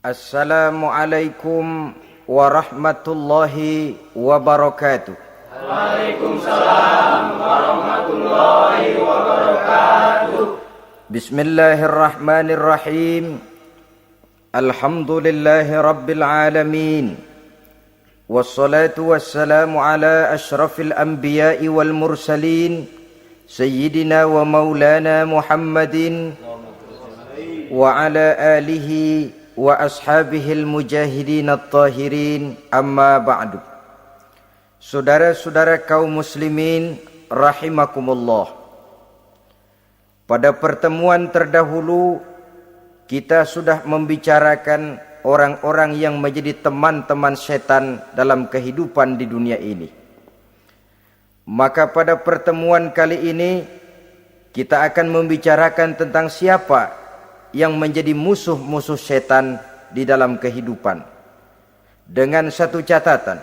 Assalamualaikum warahmatullahi wabarakatuh. Waalaikumsalam warahmatullahi wabarakatuh. Bismillahirrahmanirrahim. Alhamdulillahi rabbil alamin. Wassalatu wassalamu ala ashrafil anbiya'i wal mursalin, Sayyidina wa maulana Muhammadin wa ala alihi wa ashabihil mujahidin at-tahirin, amma ba'du. Saudara-saudara kaum muslimin rahimakumullah. Pada pertemuan terdahulu kita sudah membicarakan orang-orang yang menjadi teman-teman setan dalam kehidupan di dunia ini. Maka pada pertemuan kali ini kita akan membicarakan tentang siapa yang menjadi musuh-musuh setan di dalam kehidupan. Dengan satu catatan,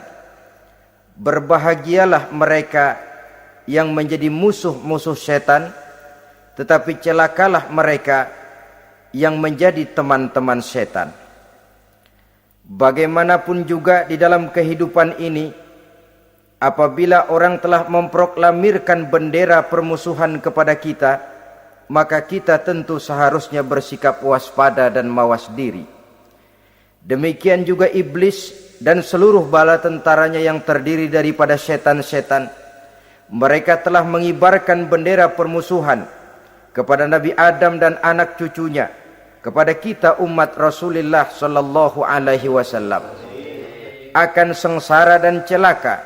berbahagialah mereka yang menjadi musuh-musuh setan, tetapi celakalah mereka yang menjadi teman-teman setan. Bagaimanapun juga di dalam kehidupan ini, apabila orang telah memproklamirkan bendera permusuhan kepada kita, maka kita tentu seharusnya bersikap waspada dan mawas diri. Demikian juga iblis dan seluruh bala tentaranya yang terdiri daripada setan-setan. Mereka telah mengibarkan bendera permusuhan kepada Nabi Adam dan anak cucunya, kepada kita umat Rasulullah sallallahu alaihi wasallam. Akan sengsara dan celaka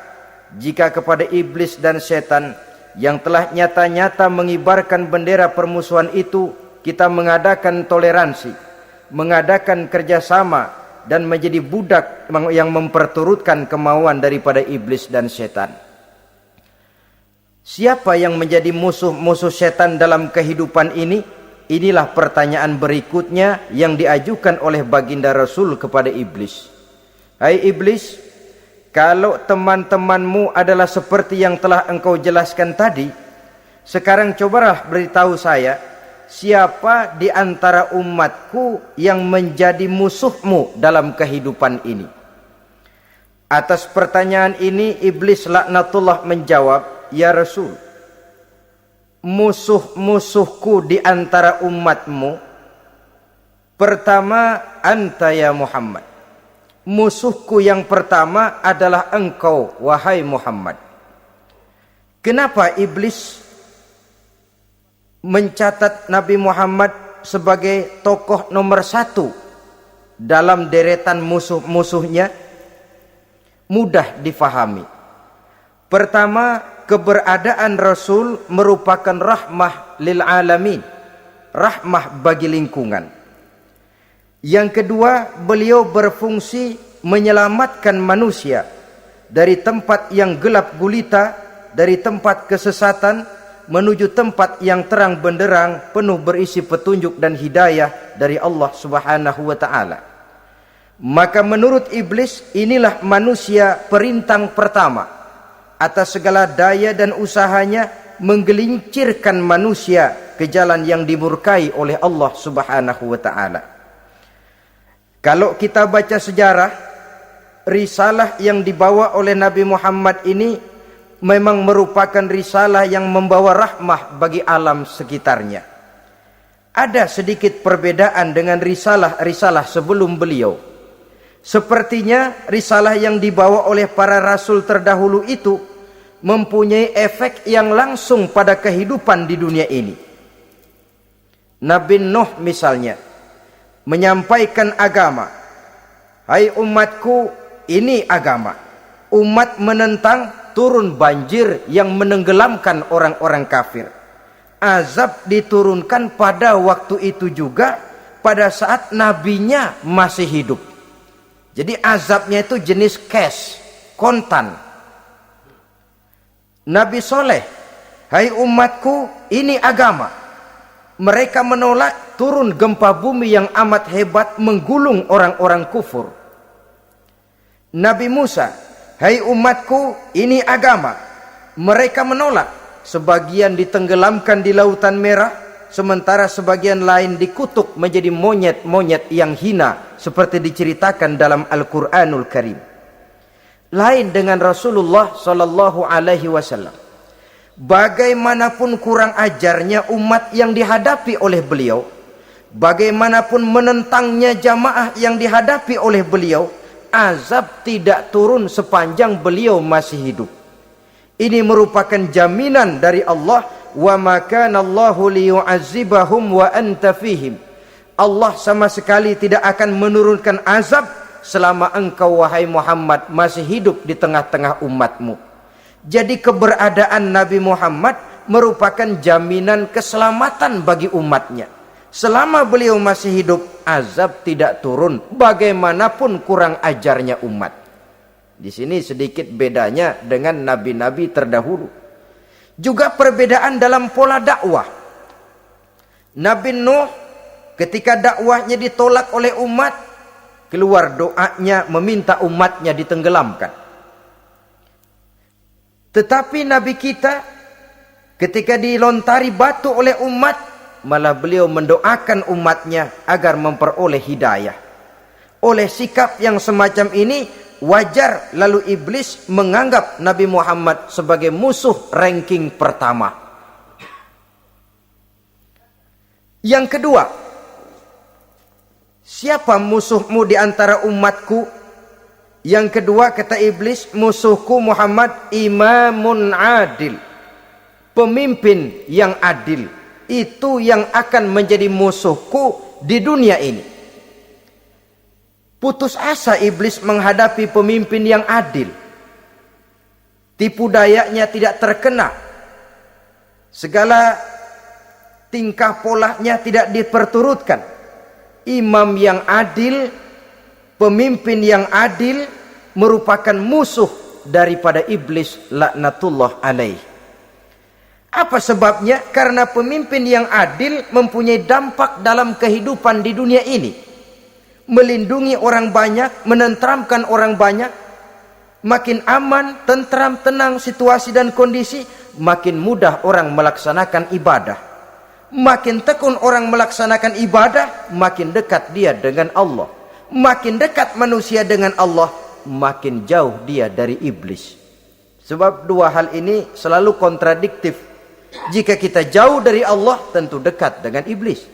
jika kepada iblis dan setan yang telah nyata-nyata mengibarkan bendera permusuhan itu kita mengadakan toleransi, mengadakan kerjasama, dan menjadi budak yang memperturutkan kemauan daripada iblis dan setan. Siapa yang menjadi musuh-musuh setan dalam kehidupan ini? Inilah pertanyaan berikutnya yang diajukan oleh baginda Rasul kepada iblis. Hai iblis, kalau teman-temanmu adalah seperti yang telah engkau jelaskan tadi, sekarang cobalah beritahu saya, siapa di antara umatku yang menjadi musuhmu dalam kehidupan ini? Atas pertanyaan ini iblis laknatullah menjawab, ya Rasul, musuh-musuhku di antara umatmu, pertama anta ya Muhammad. Musuhku yang pertama adalah engkau, wahai Muhammad. Kenapa iblis mencatat Nabi Muhammad sebagai tokoh nomor satu dalam deretan musuh-musuhnya? Mudah difahami. Pertama, keberadaan Rasul merupakan rahmah lil alamin, rahmah bagi lingkungan. Yang kedua, beliau berfungsi menyelamatkan manusia dari tempat yang gelap gulita, dari tempat kesesatan menuju tempat yang terang benderang penuh berisi petunjuk dan hidayah dari Allah Subhanahu wa taala. Maka menurut iblis, inilah manusia perintang pertama atas segala daya dan usahanya menggelincirkan manusia ke jalan yang dimurkai oleh Allah Subhanahu wa taala. Kalau kita baca sejarah, risalah yang dibawa oleh Nabi Muhammad ini memang merupakan risalah yang membawa rahmah bagi alam sekitarnya. Ada sedikit perbedaan dengan risalah-risalah sebelum beliau. Sepertinya risalah yang dibawa oleh para rasul terdahulu itu mempunyai efek yang langsung pada kehidupan di dunia ini. Nabi Nuh misalnya menyampaikan agama. Hai umatku, ini agama. Umat menentang, turun banjir yang menenggelamkan orang-orang kafir. Azab diturunkan pada waktu itu juga, pada saat nabinya masih hidup. Jadi azabnya itu jenis cash, kontan. Nabi Soleh, hai umatku, ini agama. Mereka menolak, turun gempa bumi yang amat hebat menggulung orang-orang kufur. Nabi Musa, hai umatku, ini agama. Mereka menolak, sebagian ditenggelamkan di Lautan Merah, sementara sebagian lain dikutuk menjadi monyet-monyet yang hina seperti diceritakan dalam Al-Qur'anul Karim. Lain dengan Rasulullah sallallahu alaihi wasallam. Bagaimanapun kurang ajarnya umat yang dihadapi oleh beliau, bagaimanapun menentangnya jamaah yang dihadapi oleh beliau, azab tidak turun sepanjang beliau masih hidup. Ini merupakan jaminan dari Allah, wa ma kana Allahu liyu'azzibahum wa anta fihim. Allah sama sekali tidak akan menurunkan azab selama engkau wahai Muhammad masih hidup di tengah-tengah umatmu. Jadi keberadaan Nabi Muhammad merupakan jaminan keselamatan bagi umatnya. Selama beliau masih hidup, azab tidak turun bagaimanapun kurang ajarnya umat. Di sini sedikit bedanya dengan nabi-nabi terdahulu. Juga perbedaan dalam pola dakwah. Nabi Nuh ketika dakwahnya ditolak oleh umat, keluar doanya meminta umatnya ditenggelamkan. Tetapi Nabi kita ketika dilontari batu oleh umat, malah beliau mendoakan umatnya agar memperoleh hidayah. Oleh sikap yang semacam ini, wajar lalu iblis menganggap Nabi Muhammad sebagai musuh ranking pertama. Yang kedua, siapa musuhmu di antara umatku? Yang kedua kata iblis, musuhku Muhammad imamun adil, pemimpin yang adil. Itu yang akan menjadi musuhku di dunia ini. Putus asa iblis menghadapi pemimpin yang adil. Tipu dayanya tidak terkena. Segala tingkah polanya tidak diperturutkan. Imam yang adil, pemimpin yang adil merupakan musuh daripada iblis laknatullah alaih. Apa sebabnya? Karena pemimpin yang adil mempunyai dampak dalam kehidupan di dunia ini. Melindungi orang banyak, menenteramkan orang banyak. Makin aman, tentram, tenang situasi dan kondisi, makin mudah orang melaksanakan ibadah. Makin tekun orang melaksanakan ibadah, makin dekat dia dengan Allah. Makin dekat manusia dengan Allah, makin jauh dia dari iblis. Sebab dua hal ini selalu kontradiktif. Jika kita jauh dari Allah, tentu dekat dengan iblis.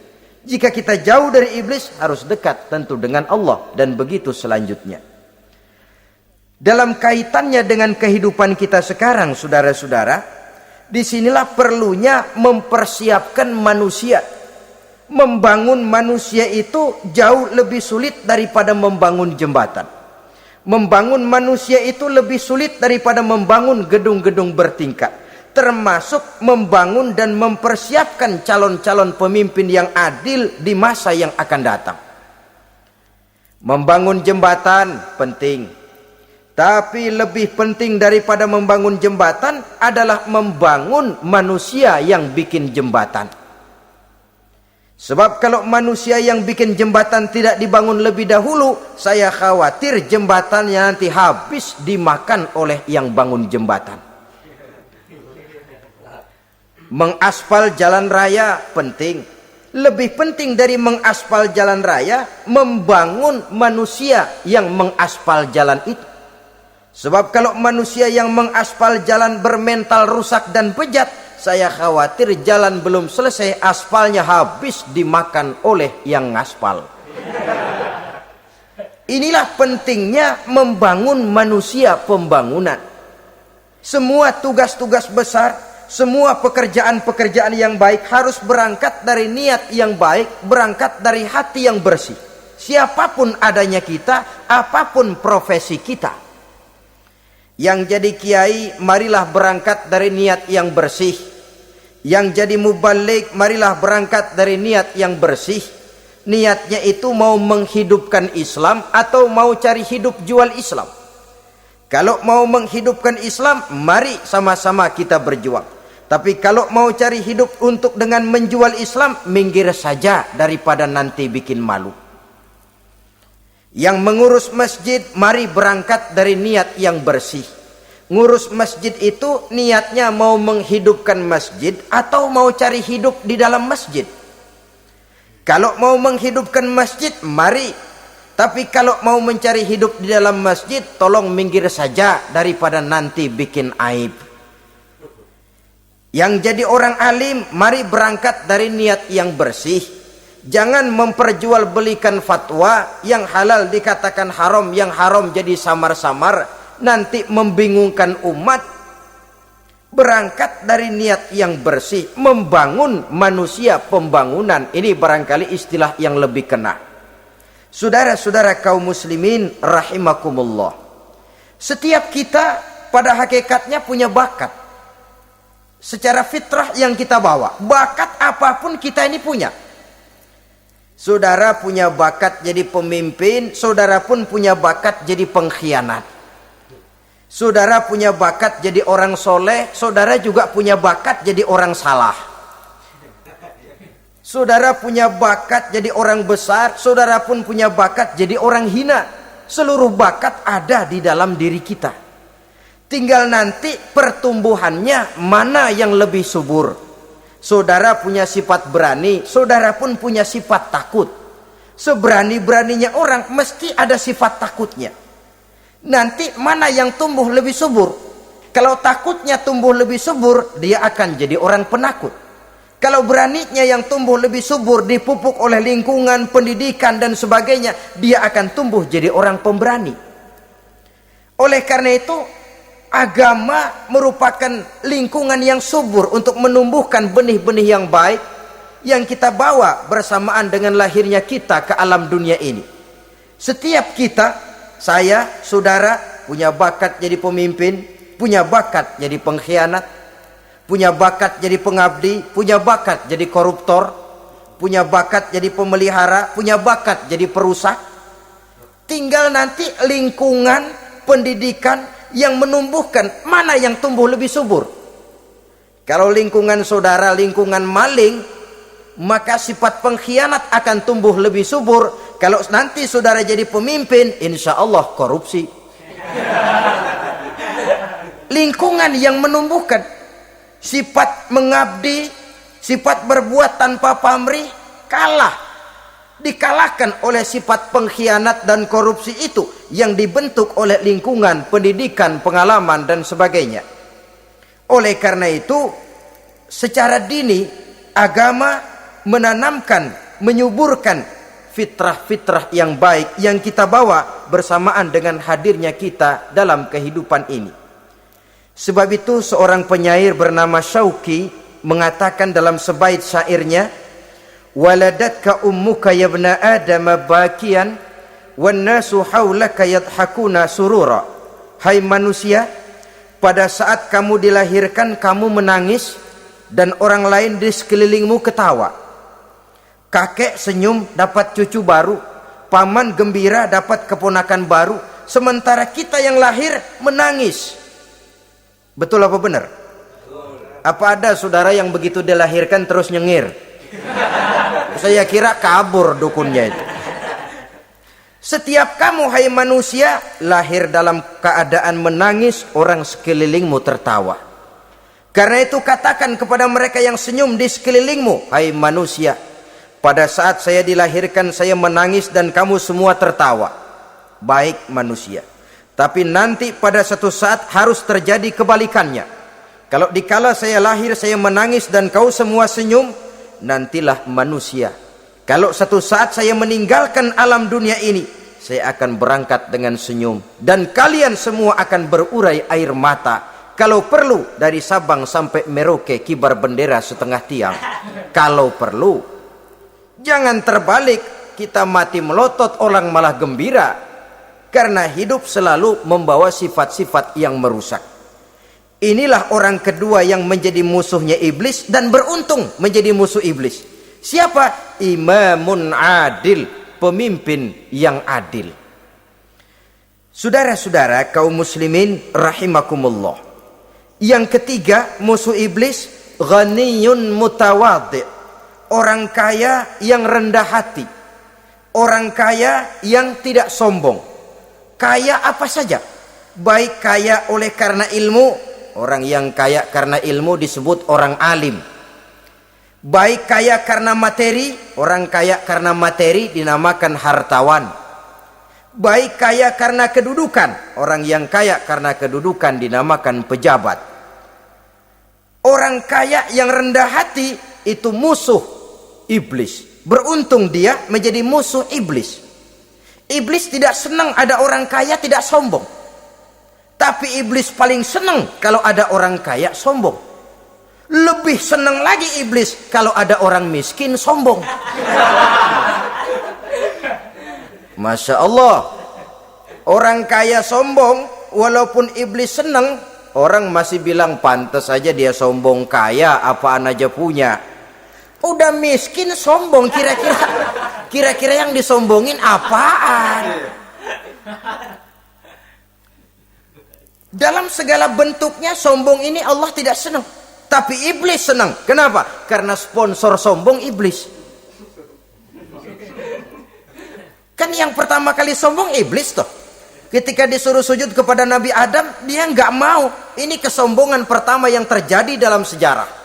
Jika kita jauh dari iblis, harus dekat tentu dengan Allah, dan begitu selanjutnya. Dalam kaitannya dengan kehidupan kita sekarang, saudara-saudara, disinilah perlunya mempersiapkan manusia. Membangun manusia itu jauh lebih sulit daripada membangun jembatan. Membangun manusia itu lebih sulit daripada membangun gedung-gedung bertingkat. Termasuk membangun dan mempersiapkan calon-calon pemimpin yang adil di masa yang akan datang. Membangun jembatan penting, tapi lebih penting daripada membangun jembatan adalah membangun manusia yang bikin jembatan. Sebab kalau manusia yang bikin jembatan tidak dibangun lebih dahulu, saya khawatir jembatannya nanti habis dimakan oleh yang bangun jembatan. Mengaspal jalan raya penting. Lebih penting dari mengaspal jalan raya, membangun manusia yang mengaspal jalan itu. Sebab kalau manusia yang mengaspal jalan bermental rusak dan bejat, saya khawatir jalan belum selesai, aspalnya habis dimakan oleh yang ngaspal. Inilah pentingnya membangun manusia pembangunan. Semua tugas-tugas besar, semua pekerjaan-pekerjaan yang baik harus berangkat dari niat yang baik, berangkat dari hati yang bersih. Siapapun adanya kita, apapun profesi kita. Yang jadi kiai, marilah berangkat dari niat yang bersih. Yang jadi mubalik, marilah berangkat dari niat yang bersih. Niatnya itu mau menghidupkan Islam atau mau cari hidup jual Islam. Kalau mau menghidupkan Islam, mari sama-sama kita berjuang. Tapi kalau mau cari hidup untuk dengan menjual Islam, minggir saja daripada nanti bikin malu. Yang mengurus masjid, mari berangkat dari niat yang bersih. ngurus masjid itu niatnya mau menghidupkan masjid atau mau cari hidup di dalam masjid. Kalau mau menghidupkan masjid, mari. Tapi kalau mau mencari hidup di dalam masjid, tolong minggir saja daripada nanti bikin aib. Yang jadi orang alim, mari berangkat dari niat yang bersih. Jangan memperjualbelikan fatwa, yang halal dikatakan haram, yang haram jadi samar-samar, nanti membingungkan umat. Berangkat dari niat yang bersih, membangun manusia, pembangunan. Ini barangkali istilah yang lebih kena. Saudara-saudara kaum muslimin rahimakumullah, setiap kita pada hakikatnya punya bakat. Secara fitrah yang kita bawa, bakat apapun kita ini punya. Saudara punya bakat jadi pemimpin, saudara pun punya bakat jadi pengkhianat. Saudara punya bakat jadi orang soleh, saudara juga punya bakat jadi orang salah. Saudara punya bakat jadi orang besar, saudara pun punya bakat jadi orang hina. Seluruh bakat ada di dalam diri kita. Tinggal nanti pertumbuhannya mana yang lebih subur. Saudara punya sifat berani, saudara pun punya sifat takut. Seberani-beraninya orang mesti ada sifat takutnya. Nanti mana yang tumbuh lebih subur? Kalau takutnya tumbuh lebih subur, dia akan jadi orang penakut. Kalau beraninya yang tumbuh lebih subur, dipupuk oleh lingkungan, pendidikan dan sebagainya, dia akan tumbuh jadi orang pemberani. Oleh karena itu, agama merupakan lingkungan yang subur untuk menumbuhkan benih-benih yang baik yang kita bawa bersamaan dengan lahirnya kita ke alam dunia ini. Setiap kita, saya, saudara, punya bakat jadi pemimpin, punya bakat jadi pengkhianat, punya bakat jadi pengabdi, punya bakat jadi koruptor, punya bakat jadi pemelihara, punya bakat jadi perusak. Tinggal nanti lingkungan, pendidikan yang menumbuhkan mana yang tumbuh lebih subur. Kalau lingkungan saudara lingkungan maling, maka sifat pengkhianat akan tumbuh lebih subur. Kalau nanti saudara jadi pemimpin, insya Allah korupsi. Lingkungan yang menumbuhkan sifat mengabdi, sifat berbuat tanpa pamrih, dikalahkan oleh sifat pengkhianat dan korupsi itu yang dibentuk oleh lingkungan, pendidikan, pengalaman dan sebagainya. Oleh karena itu, secara dini agama menanamkan, menyuburkan fitrah-fitrah yang baik yang kita bawa bersamaan dengan hadirnya kita dalam kehidupan ini. Sebab itu seorang penyair bernama Syauqi mengatakan dalam sebaik syairnya, waladatka ummuka ya ibna adam bakian wan nasu haulaka yadhakuna surura. Hai manusia, pada saat kamu dilahirkan kamu menangis dan orang lain di sekelilingmu ketawa. Kakek senyum dapat cucu baru, paman gembira dapat keponakan baru, sementara kita yang lahir menangis. Betul apa benar? Apa ada saudara yang begitu dilahirkan terus nyengir? Saya kira kabur dukunnya itu. Setiap kamu hai manusia lahir dalam keadaan menangis, orang sekelilingmu tertawa. Karena itu katakan kepada mereka yang senyum di sekelilingmu, hai manusia, pada saat saya dilahirkan saya menangis dan kamu semua tertawa. Baik manusia. Tapi nanti pada satu saat harus terjadi kebalikannya. Kalau dikala saya lahir saya menangis dan kau semua senyum, nantilah manusia. Kalau satu saat saya meninggalkan alam dunia ini, saya akan berangkat dengan senyum. Dan kalian semua akan berurai air mata. Kalau perlu dari Sabang sampai Merauke kibar bendera setengah tiang. Kalau perlu. Jangan terbalik, kita mati melotot orang malah gembira. Karena hidup selalu membawa sifat-sifat yang merusak. Inilah orang kedua yang menjadi musuhnya iblis dan beruntung menjadi musuh iblis. Siapa? Imamun adil, pemimpin yang adil. Saudara-saudara kaum muslimin rahimakumullah. Yang ketiga musuh iblis, ghaniyun mutawadhi, orang kaya yang rendah hati, orang kaya yang tidak sombong. Kaya apa saja, baik kaya oleh karena ilmu, orang yang kaya karena ilmu disebut orang alim. Baik kaya karena materi, orang kaya karena materi dinamakan hartawan. Baik kaya karena kedudukan, orang yang kaya karena kedudukan dinamakan pejabat. Orang kaya yang rendah hati itu musuh iblis. Beruntung dia menjadi musuh iblis. Iblis tidak senang ada orang kaya tidak sombong. Tapi iblis paling senang kalau ada orang kaya sombong. Lebih senang lagi iblis kalau ada orang miskin sombong. Masya Allah. Orang kaya sombong, walaupun iblis senang, orang masih bilang pantas saja dia sombong, kaya apaan aja punya. Udah miskin sombong, kira-kira yang disombongin apaan? Dalam segala bentuknya sombong ini Allah tidak senang, tapi iblis senang. Kenapa? Karena sponsor sombong iblis. Kan yang pertama kali sombong iblis toh. Ketika disuruh sujud kepada Nabi Adam, dia nggak mau. Ini kesombongan pertama yang terjadi dalam sejarah.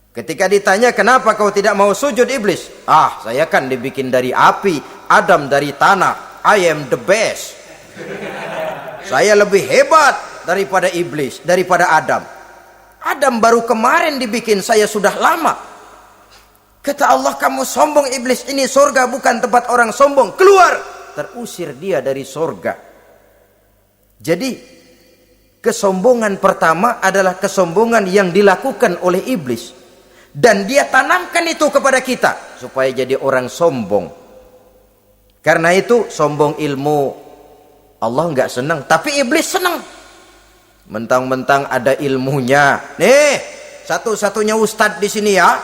Ketika ditanya, kenapa kau tidak mau sujud iblis? Ah, saya kan dibikin dari api, Adam dari tanah. I am the best. Saya lebih hebat daripada iblis, daripada Adam. Adam baru kemarin dibikin, saya sudah lama. Kata Allah, kamu sombong iblis, ini surga bukan tempat orang sombong. Keluar! Terusir dia dari surga. Jadi kesombongan pertama adalah kesombongan yang dilakukan oleh iblis, dan dia tanamkan itu kepada kita supaya jadi orang sombong. Karena itu sombong ilmu Allah nggak senang, tapi iblis senang. Mentang-mentang ada ilmunya. Nih, satu-satunya ustadz di sini ya.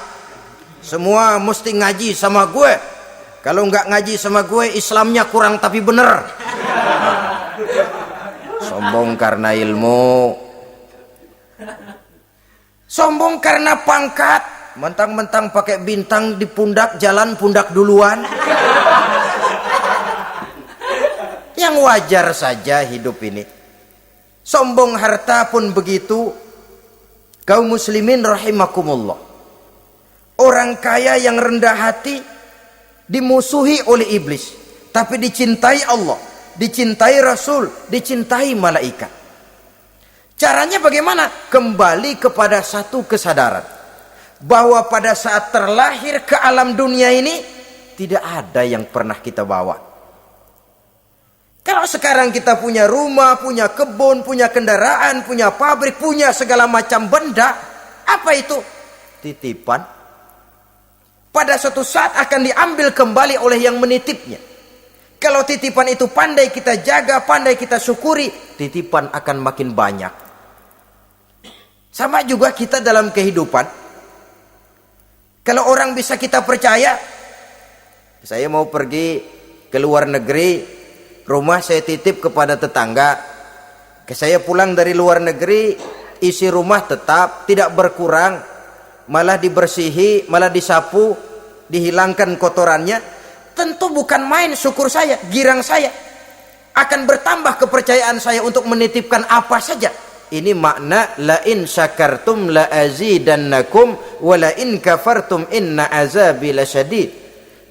Semua mesti ngaji sama gue. Kalau nggak ngaji sama gue, Islamnya kurang tapi bener. Sombong karena ilmu. Sombong karena pangkat. Mentang-mentang pakai bintang di pundak, jalan pundak duluan. Yang wajar saja hidup ini. Sombong harta pun begitu. Kaum muslimin rahimakumullah. Orang kaya yang rendah hati dimusuhi oleh iblis, tapi dicintai Allah, dicintai Rasul, dicintai malaikat. Caranya bagaimana? Kembali kepada satu kesadaran bahwa pada saat terlahir ke alam dunia ini tidak ada yang pernah kita bawa. Kalau sekarang kita punya rumah, punya kebun, punya kendaraan, punya pabrik, punya segala macam benda, apa itu? Titipan. Pada suatu saat akan diambil kembali oleh yang menitipnya. Kalau titipan itu pandai kita jaga, pandai kita syukuri, titipan akan makin banyak. Sama juga kita dalam kehidupan. Kalau orang bisa kita percaya, saya mau pergi ke luar negeri, rumah saya titip kepada tetangga. Saya pulang dari luar negeri, isi rumah tetap, tidak berkurang. Malah dibersihi, malah disapu, dihilangkan kotorannya. Tentu bukan main syukur saya, girang saya. Akan bertambah kepercayaan saya untuk menitipkan apa saja. Ini makna la in syakartum la azidannakum wa la in kafartum inna azabi lasyadid.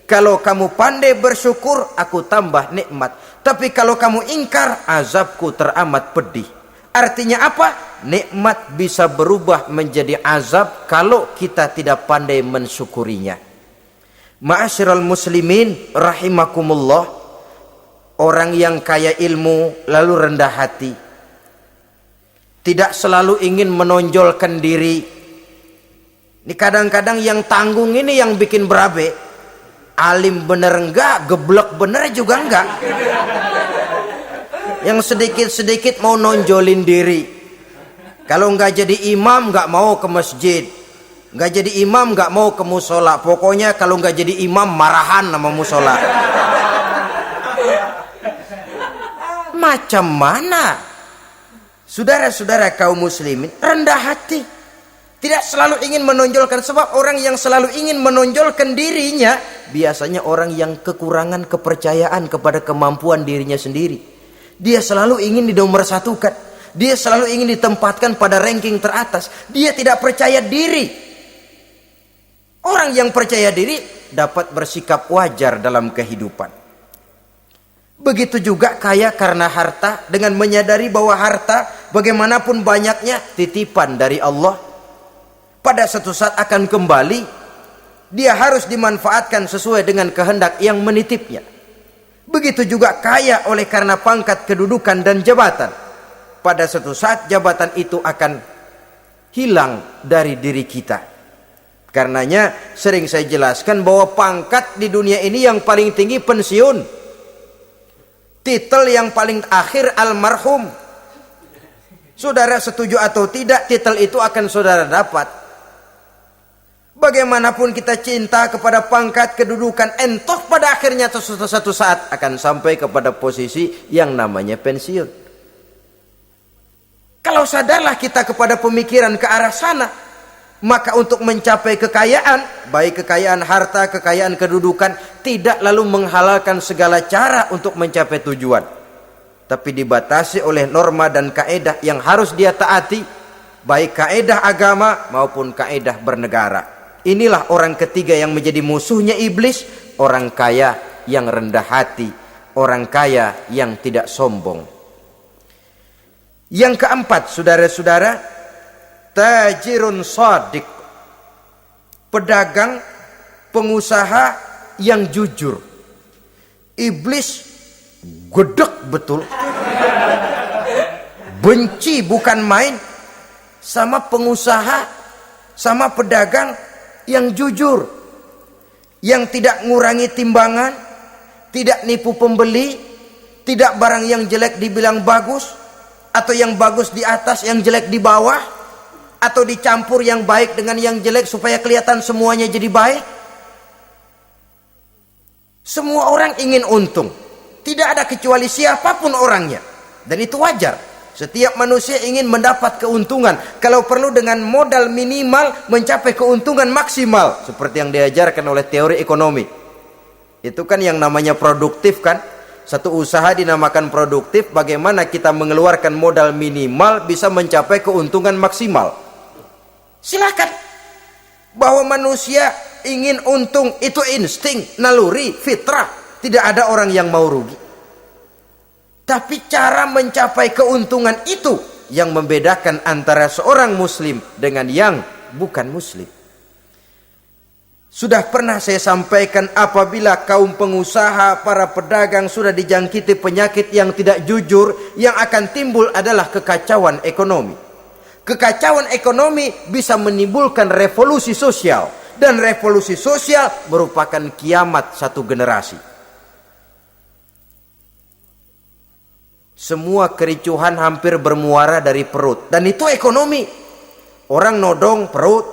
Kalau kamu pandai bersyukur, aku tambah nikmat. Tapi kalau kamu ingkar, azabku teramat pedih. Artinya apa? Nikmat bisa berubah menjadi azab kalau kita tidak pandai mensyukurinya. Ma'asyiral muslimin rahimakumullah, orang yang kaya ilmu lalu rendah hati, tidak selalu ingin menonjolkan diri. Ini kadang-kadang yang tanggung ini yang bikin berabe. Alim bener enggak, geblek bener juga enggak. Yang sedikit-sedikit mau nonjolin diri. Kalau enggak jadi imam enggak mau ke masjid. Enggak jadi imam enggak mau ke musola. Pokoknya kalau enggak jadi imam marahan sama musola. Macam mana? Saudara-saudara kaum muslimin, rendah hati. Tidak selalu ingin menonjolkan, sebab orang yang selalu ingin menonjolkan dirinya biasanya orang yang kekurangan kepercayaan kepada kemampuan dirinya sendiri. Dia selalu ingin dinomorsatukan. Dia selalu ingin ditempatkan pada ranking teratas. Dia tidak percaya diri. Orang yang percaya diri dapat bersikap wajar dalam kehidupan. Begitu juga kaya karena harta, dengan menyadari bahwa harta bagaimanapun banyaknya titipan dari Allah. Pada suatu saat akan kembali. Dia harus dimanfaatkan sesuai dengan kehendak yang menitipnya. Begitu juga kaya oleh karena pangkat, kedudukan, dan jabatan. Pada suatu saat jabatan itu akan hilang dari diri kita. Karenanya sering saya jelaskan bahwa pangkat di dunia ini yang paling tinggi pensiun. Titel yang paling akhir almarhum. Saudara setuju atau tidak, titel itu akan saudara dapat. Bagaimanapun kita cinta kepada pangkat, kedudukan, entah pada akhirnya satu saat akan sampai kepada posisi yang namanya pensiun. Kalau sadarlah kita kepada pemikiran ke arah sana, maka untuk mencapai kekayaan, baik kekayaan harta, kekayaan kedudukan, tidak lalu menghalalkan segala cara untuk mencapai tujuan, tapi dibatasi oleh norma dan kaedah yang harus dia taati, baik kaedah agama maupun kaedah bernegara. Inilah orang ketiga yang menjadi musuhnya iblis, orang kaya yang rendah hati, orang kaya yang tidak sombong. Yang keempat, saudara-saudara, tajirun shadiq, pedagang, pengusaha yang jujur. Iblis gedek betul, benci bukan main sama pengusaha, sama pedagang yang jujur, yang tidak ngurangi timbangan, tidak nipu pembeli, tidak barang yang jelek dibilang bagus, atau yang bagus di atas yang jelek di bawah, atau dicampur yang baik dengan yang jelek supaya kelihatan semuanya jadi baik. Semua orang ingin untung, tidak ada kecuali siapapun orangnya, dan itu wajar. Setiap manusia ingin mendapat keuntungan, kalau perlu dengan modal minimal mencapai keuntungan maksimal, seperti yang diajarkan oleh teori ekonomi. Itu kan yang namanya produktif kan. Satu usaha dinamakan produktif, bagaimana kita mengeluarkan modal minimal bisa mencapai keuntungan maksimal. Silakan. Bahwa manusia ingin untung itu insting, naluri, fitrah. Tidak ada orang yang mau rugi. Tapi cara mencapai keuntungan itu yang membedakan antara seorang muslim dengan yang bukan muslim. Sudah pernah saya sampaikan, apabila kaum pengusaha, para pedagang sudah dijangkiti penyakit yang tidak jujur, yang akan timbul adalah kekacauan ekonomi. Kekacauan ekonomi bisa menimbulkan revolusi sosial, dan revolusi sosial merupakan kiamat satu generasi. Semua kericuhan hampir bermuara dari perut, dan itu ekonomi. Orang nodong perut,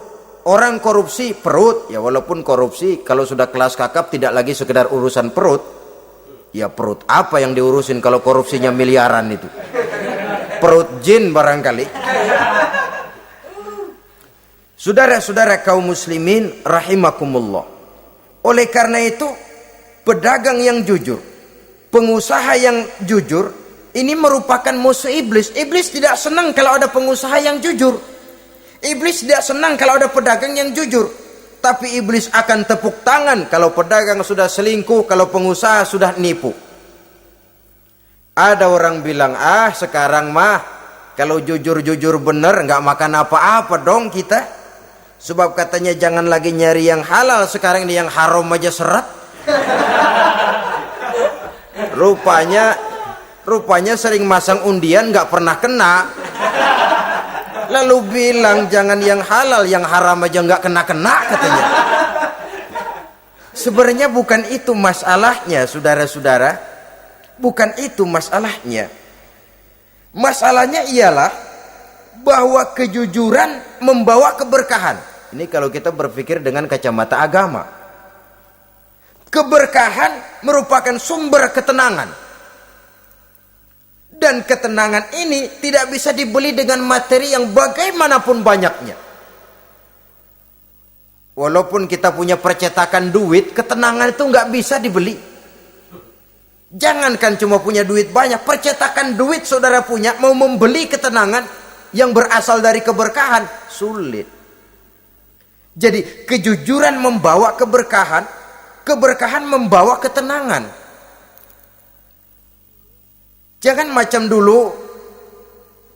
orang korupsi perut. Ya walaupun korupsi kalau sudah kelas kakap tidak lagi sekedar urusan perut. Ya perut apa yang diurusin kalau korupsinya miliaran itu? Perut jin barangkali. Saudara-saudara kaum muslimin rahimakumullah. Oleh karena itu, pedagang yang jujur, pengusaha yang jujur, ini merupakan musuh iblis. Iblis tidak senang kalau ada pengusaha yang jujur. Iblis tidak senang kalau ada pedagang yang jujur. Tapi iblis akan tepuk tangan kalau pedagang sudah selingkuh, kalau pengusaha sudah nipu. Ada orang bilang, sekarang mah kalau jujur-jujur bener nggak makan apa-apa dong kita. Sebab katanya jangan lagi nyari yang halal, sekarang ini yang haram aja seret. Rupanya sering masang undian nggak pernah kena. Lalu bilang jangan yang halal, yang haram aja nggak kena-kena katanya. Sebenarnya bukan itu masalahnya, saudara-saudara. Bukan itu masalahnya. Masalahnya ialah bahwa kejujuran membawa keberkahan. Ini kalau kita berpikir dengan kacamata agama. Keberkahan merupakan sumber ketenangan. Dan ketenangan ini tidak bisa dibeli dengan materi yang bagaimanapun banyaknya. Walaupun kita punya percetakan duit, ketenangan itu nggak bisa dibeli. Jangankan cuma punya duit banyak, percetakan duit saudara punya, mau membeli ketenangan yang berasal dari keberkahan, sulit. Jadi kejujuran membawa keberkahan, keberkahan membawa ketenangan. Jangan macam dulu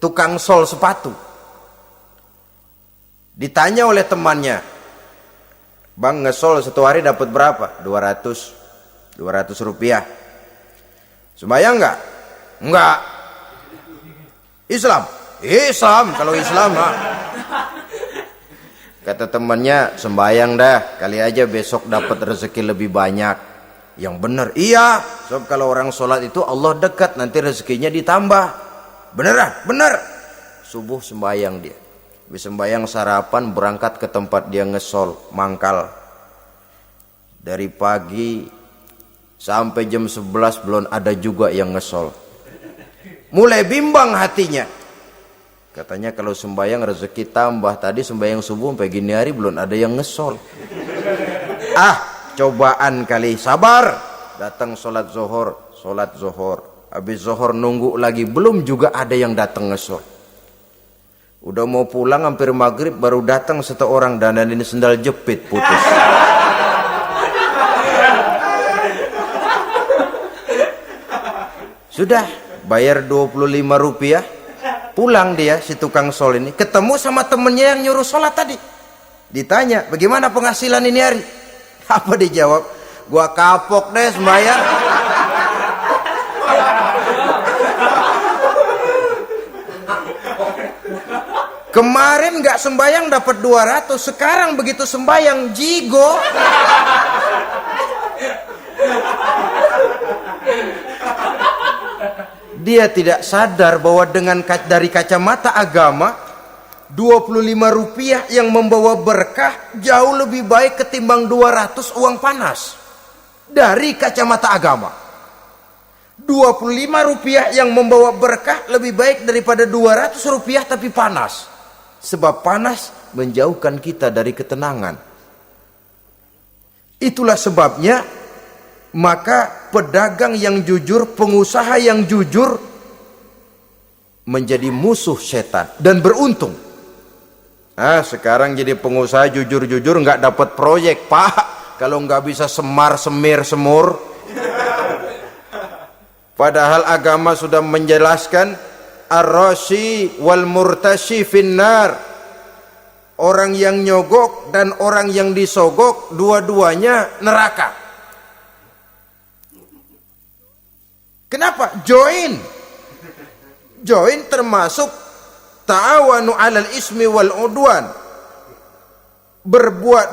tukang sol sepatu. Ditanya oleh temannya, "Bang, ngesol satu hari dapat berapa?" 200 rupiah. Sembayang enggak? Enggak. Islam? Islam, kalau Islam mah. Kata temannya, "Sembayang dah, kali aja besok dapat rezeki lebih banyak." Yang benar, iya. Sebab kalau orang sholat itu Allah dekat, nanti rezekinya ditambah. Beneran? Bener. Subuh sembayang dia. Habis sembayang sarapan, berangkat ke tempat dia ngesol, mangkal. Dari pagi sampai jam 11 belum ada juga yang ngesol. Mulai bimbang hatinya. Katanya kalau sembayang rezeki tambah. Tadi sembayang subuh sampai gini hari belum ada yang ngesol. Cobaan kali, sabar. Datang sholat zohor. Habis zohor nunggu lagi, belum juga ada yang datang ngesol. Udah mau pulang hampir maghrib, baru datang satu orang, dan ini sendal jepit putus. Sudah bayar 25 rupiah, pulang dia si tukang sol ini, ketemu sama temennya yang nyuruh sholat tadi. Ditanya, "Bagaimana penghasilan ini hari?" Apa dijawab? "Gua kapok deh sembahyang." Kemarin nggak sembahyang dapat 200, sekarang begitu sembahyang jigo. Dia tidak sadar bahwa dengan dari kacamata agama, 25 rupiah yang membawa berkah jauh lebih baik ketimbang 200 uang panas. Dari kacamata agama, 25 rupiah yang membawa berkah lebih baik daripada 200 rupiah tapi panas. Sebab panas menjauhkan kita dari ketenangan. Itulah sebabnya, maka pedagang yang jujur, pengusaha yang jujur menjadi musuh setan dan beruntung. Sekarang jadi pengusaha jujur-jujur nggak dapat proyek, Pak. Kalau nggak bisa semir semur. Padahal agama sudah menjelaskan ar-rashi wal murtashi finnar. Orang yang nyogok dan orang yang disogok dua-duanya neraka. Kenapa? Join termasuk ta'awanu 'alal ismi wal udwan.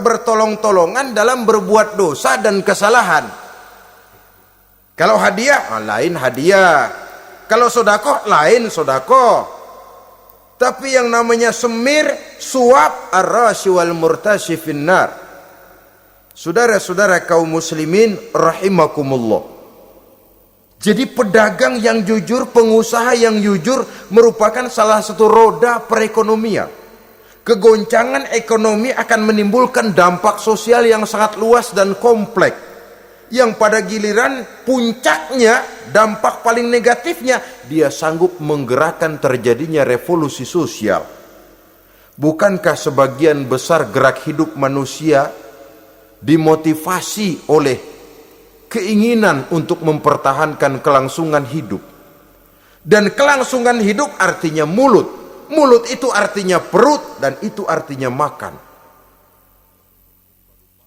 Bertolong-tolongan dalam berbuat dosa dan kesalahan. Kalau hadiah, lain hadiah. Kalau sedekah, lain sedekah. Tapi yang namanya semir, suap, ar-rashi wal murtashi finnar. Saudara-saudara kaum muslimin rahimakumullah. Jadi pedagang yang jujur, pengusaha yang jujur merupakan salah satu roda perekonomian. Kegoncangan ekonomi akan menimbulkan dampak sosial yang sangat luas dan kompleks. Yang pada giliran puncaknya, dampak paling negatifnya, dia sanggup menggerakkan terjadinya revolusi sosial. Bukankah sebagian besar gerak hidup manusia dimotivasi oleh keinginan untuk mempertahankan kelangsungan hidup? Dan kelangsungan hidup artinya mulut. Mulut itu artinya perut, dan itu artinya makan.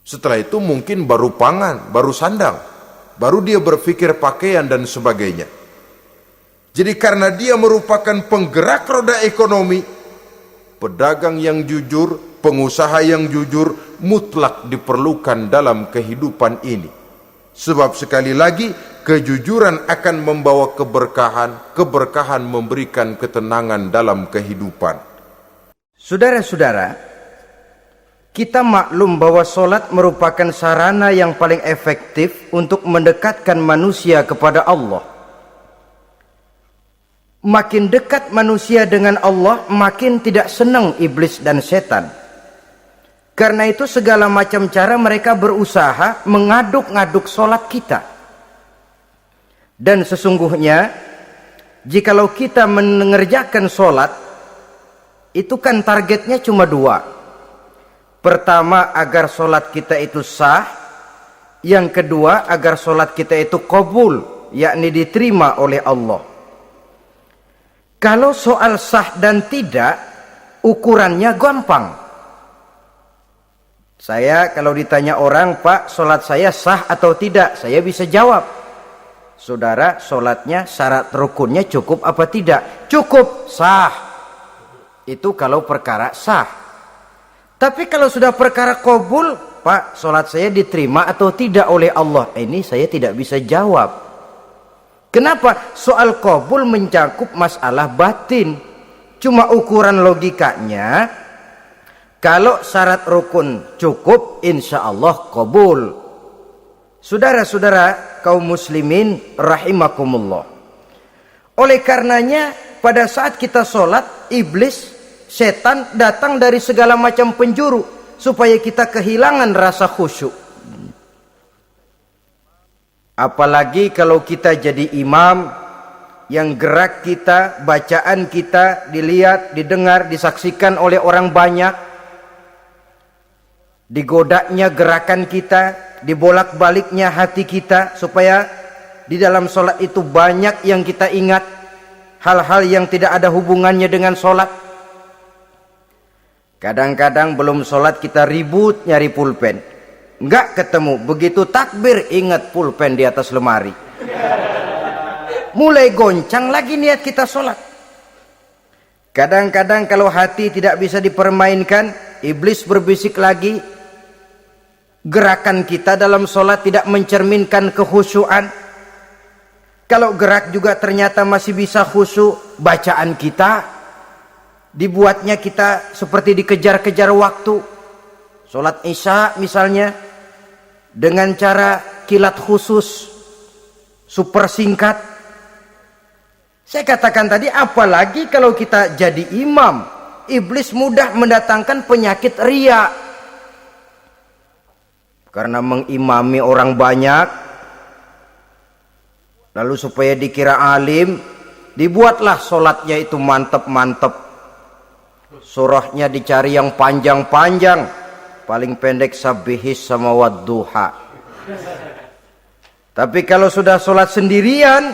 Setelah itu mungkin baru pangan, baru sandang, baru dia berpikir pakaian dan sebagainya. Jadi karena dia merupakan penggerak roda ekonomi, pedagang yang jujur, pengusaha yang jujur mutlak diperlukan dalam kehidupan ini. Sebab sekali lagi, kejujuran akan membawa keberkahan, keberkahan memberikan ketenangan dalam kehidupan. Saudara-saudara, kita maklum bahwa solat merupakan sarana yang paling efektif untuk mendekatkan manusia kepada Allah. Makin dekat manusia dengan Allah, makin tidak senang iblis dan setan. Karena itu segala macam cara mereka berusaha mengaduk-ngaduk solat kita. Dan sesungguhnya jikalau kita mengerjakan sholat, itu kan targetnya cuma dua. Pertama, agar sholat kita itu sah. Yang kedua, agar sholat kita itu qabul, yakni diterima oleh Allah. Kalau soal sah dan tidak, ukurannya gampang. Saya kalau ditanya orang, Pak, sholat saya sah atau tidak? Saya bisa jawab. Saudara, sholatnya syarat rukunnya cukup apa tidak? Cukup, sah. Itu kalau perkara sah. Tapi kalau sudah perkara qabul, Pak, sholat saya diterima atau tidak oleh Allah? Ini saya tidak bisa jawab. Kenapa? Soal qabul mencakup masalah batin. Cuma ukuran logikanya, kalau syarat rukun cukup, insya Allah qabul. Saudara-saudara kaum muslimin rahimakumullah. Oleh karenanya pada saat kita sholat, iblis, setan datang dari segala macam penjuru supaya kita kehilangan rasa khusyuk. Apalagi kalau kita jadi imam yang gerak kita, bacaan kita dilihat, didengar, disaksikan oleh orang banyak. Digodanya gerakan kita, dibolak-baliknya hati kita, supaya di dalam sholat itu banyak yang kita ingat, hal-hal yang tidak ada hubungannya dengan sholat. Kadang-kadang belum sholat kita ribut nyari pulpen, nggak ketemu. Begitu takbir ingat pulpen di atas lemari, mulai goncang lagi niat kita sholat. Kadang-kadang kalau hati tidak bisa dipermainkan, iblis berbisik lagi. Gerakan kita dalam sholat tidak mencerminkan kekhusyuan. Kalau gerak juga ternyata masih bisa khusyuk, bacaan kita dibuatnya kita seperti dikejar-kejar waktu. Sholat isya misalnya dengan cara kilat khusus, super singkat. Saya katakan tadi, apalagi kalau kita jadi imam, iblis mudah mendatangkan penyakit riya. Karena mengimami orang banyak, lalu supaya dikira alim, dibuatlah sholatnya itu mantep-mantep. Surahnya dicari yang panjang-panjang, paling pendek sabihis sama wadduha. Tapi kalau sudah sholat sendirian,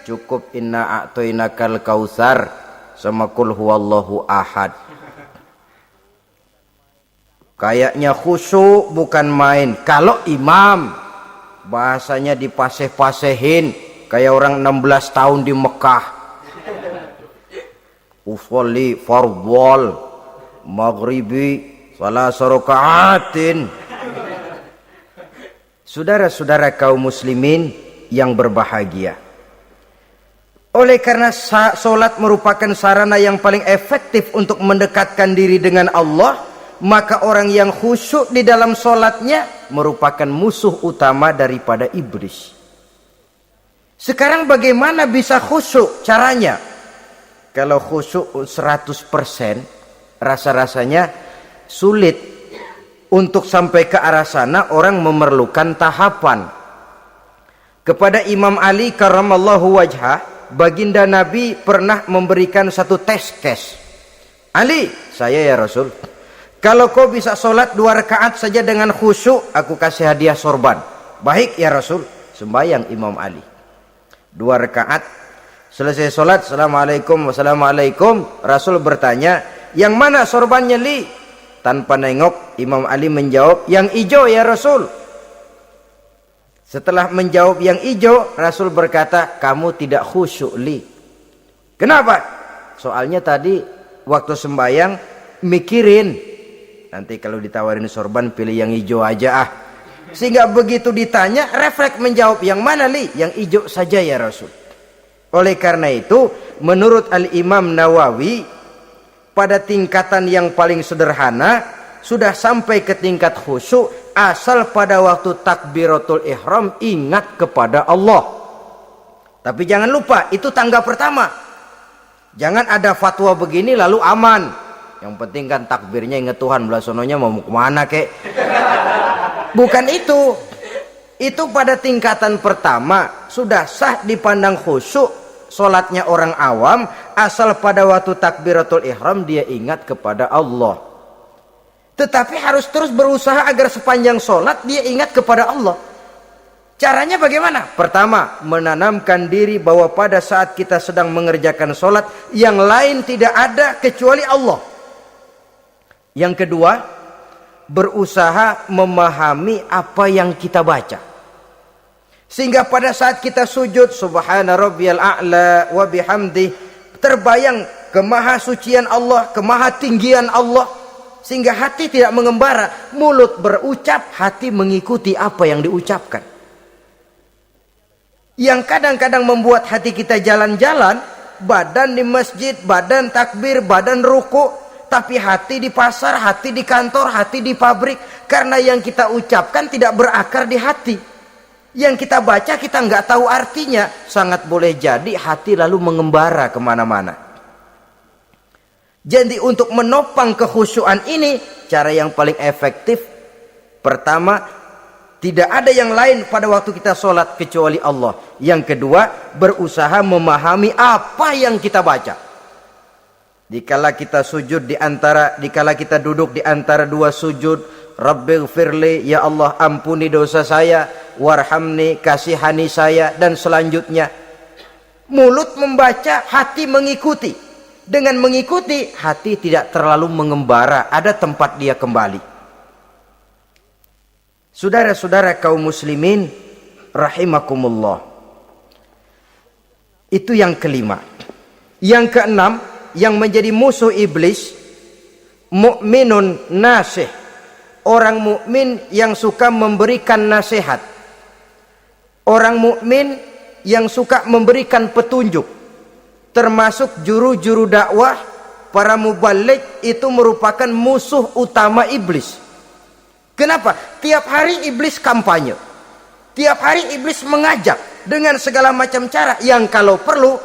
cukup inna a'toinakal kautsar sama kul huwallahu ahad. Kayaknya khusyuk bukan main. Kalau imam, bahasanya dipaseh-pasehin kayak orang 16 tahun di Mekah. Usolli fardhol maghribi salasa rakaatin. Saudara-saudara kaum muslimin yang berbahagia, oleh karena salat merupakan sarana yang paling efektif untuk mendekatkan diri dengan Allah, maka orang yang khusyuk di dalam sholatnya merupakan musuh utama daripada iblis. Sekarang bagaimana bisa khusyuk caranya? Kalau khusyuk 100%, rasa-rasanya sulit. Untuk sampai ke arah sana orang memerlukan tahapan. Kepada Imam Ali karramallahu wajhah, baginda Nabi pernah memberikan satu tes. Ali, saya ya Rasul, kalau kau bisa sholat 2 rakaat saja dengan khusyuk, aku kasih hadiah sorban. Baik ya Rasul. Sembahyang Imam Ali 2 rakaat, selesai sholat, assalamualaikum wassalamualaikum. Rasul bertanya, yang mana sorbannya Li? Tanpa nengok, Imam Ali menjawab, yang hijau ya Rasul. Setelah menjawab yang hijau, Rasul berkata, kamu tidak khusyuk Li. Kenapa? Soalnya tadi waktu sembahyang mikirin, nanti kalau ditawarin sorban pilih yang hijau aja Sehingga begitu ditanya, refleks menjawab, yang mana Li? Yang hijau saja ya Rasul. Oleh karena itu, menurut Al-Imam Nawawi, pada tingkatan yang paling sederhana, sudah sampai ke tingkat khusyuk, asal pada waktu takbiratul ihram ingat kepada Allah. Tapi jangan lupa, itu tangga pertama. Jangan ada fatwa begini lalu aman. Yang penting kan takbirnya ingat Tuhan, belah sononya mau kemana kek. Bukan itu. Itu pada tingkatan pertama sudah sah dipandang khusyuk solatnya orang awam, asal pada waktu takbiratul ihram dia ingat kepada Allah. Tetapi harus terus berusaha agar sepanjang solat dia ingat kepada Allah. Caranya bagaimana? Pertama, menanamkan diri bahwa pada saat kita sedang mengerjakan solat, yang lain tidak ada kecuali Allah. Yang kedua, berusaha memahami apa yang kita baca. Sehingga pada saat kita sujud, subhana rabbiyal a'la wa bihamdi, terbayang kemahasucian Allah, kemahatinggian Allah. Sehingga hati tidak mengembara, mulut berucap, hati mengikuti apa yang diucapkan. Yang kadang-kadang membuat hati kita jalan-jalan, badan di masjid, badan takbir, badan ruku, tapi hati di pasar, hati di kantor, hati di pabrik. Karena yang kita ucapkan tidak berakar di hati. Yang kita baca kita nggak tahu artinya. Sangat boleh jadi hati lalu mengembara kemana-mana. Jadi untuk menopang kekhusyuan ini, cara yang paling efektif, pertama, tidak ada yang lain pada waktu kita sholat kecuali Allah. Yang kedua, berusaha memahami apa yang kita baca. Dikala kita sujud dikala kita duduk di antara dua sujud, Rabbighfirli, ya Allah ampuni dosa saya, warhamni, kasihani saya, dan selanjutnya. Mulut membaca, hati mengikuti. Dengan mengikuti, hati tidak terlalu mengembara, ada tempat dia kembali. Saudara-saudara kaum muslimin rahimakumullah. Itu yang kelima. Yang keenam, yang menjadi musuh iblis, mukminun nasih. Orang mukmin yang suka memberikan nasihat. Orang mukmin yang suka memberikan petunjuk. Termasuk juru-juru dakwah, para mubaligh, itu merupakan musuh utama iblis. Kenapa? Tiap hari iblis kampanye. Tiap hari iblis mengajak dengan segala macam cara yang kalau perlu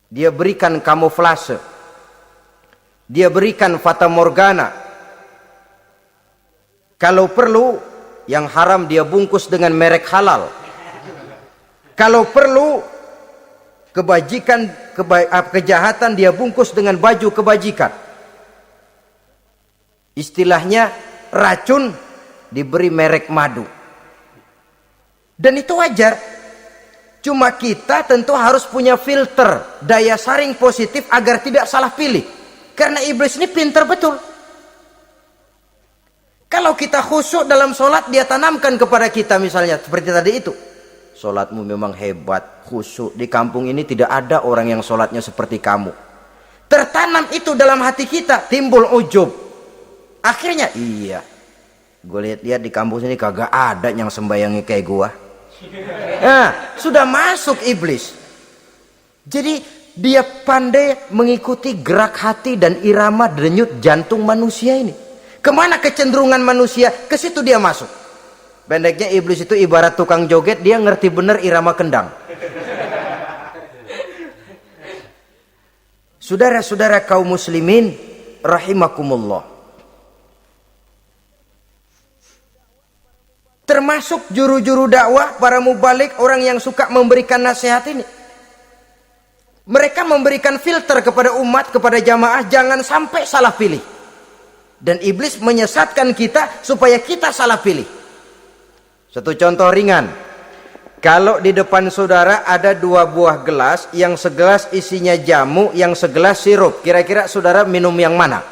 dia berikan kamuflase. Dia berikan fata morgana. Kalau perlu yang haram dia bungkus dengan merek halal. Kalau perlu kejahatan dia bungkus dengan baju kebajikan. Istilahnya racun diberi merek madu. Dan itu wajar. Cuma kita tentu harus punya filter, daya saring positif agar tidak salah pilih. Karena iblis ini pintar betul. Kalau kita khusyuk dalam sholat, dia tanamkan kepada kita misalnya seperti tadi itu. Sholatmu memang hebat, khusyuk. Di kampung ini tidak ada orang yang sholatnya seperti kamu. Tertanam itu dalam hati kita, timbul ujub. Akhirnya, iya, gue lihat-lihat di kampung sini kagak ada yang sembayangnya kayak gua. Nah, sudah masuk iblis. Jadi dia pandai mengikuti gerak hati dan irama denyut jantung manusia ini. Kemana kecenderungan manusia, ke situ dia masuk. Pendeknya iblis itu ibarat tukang joget, dia ngerti bener irama kendang. Saudara-saudara kaum muslimin rahimakumullah. Termasuk juru-juru dakwah, para mubaligh, orang yang suka memberikan nasihat ini. Mereka memberikan filter kepada umat, kepada jamaah, jangan sampai salah pilih. Dan iblis menyesatkan kita supaya kita salah pilih. Satu contoh ringan. Kalau di depan saudara ada dua buah gelas, yang segelas isinya jamu, yang segelas sirup. Kira-kira saudara minum yang mana?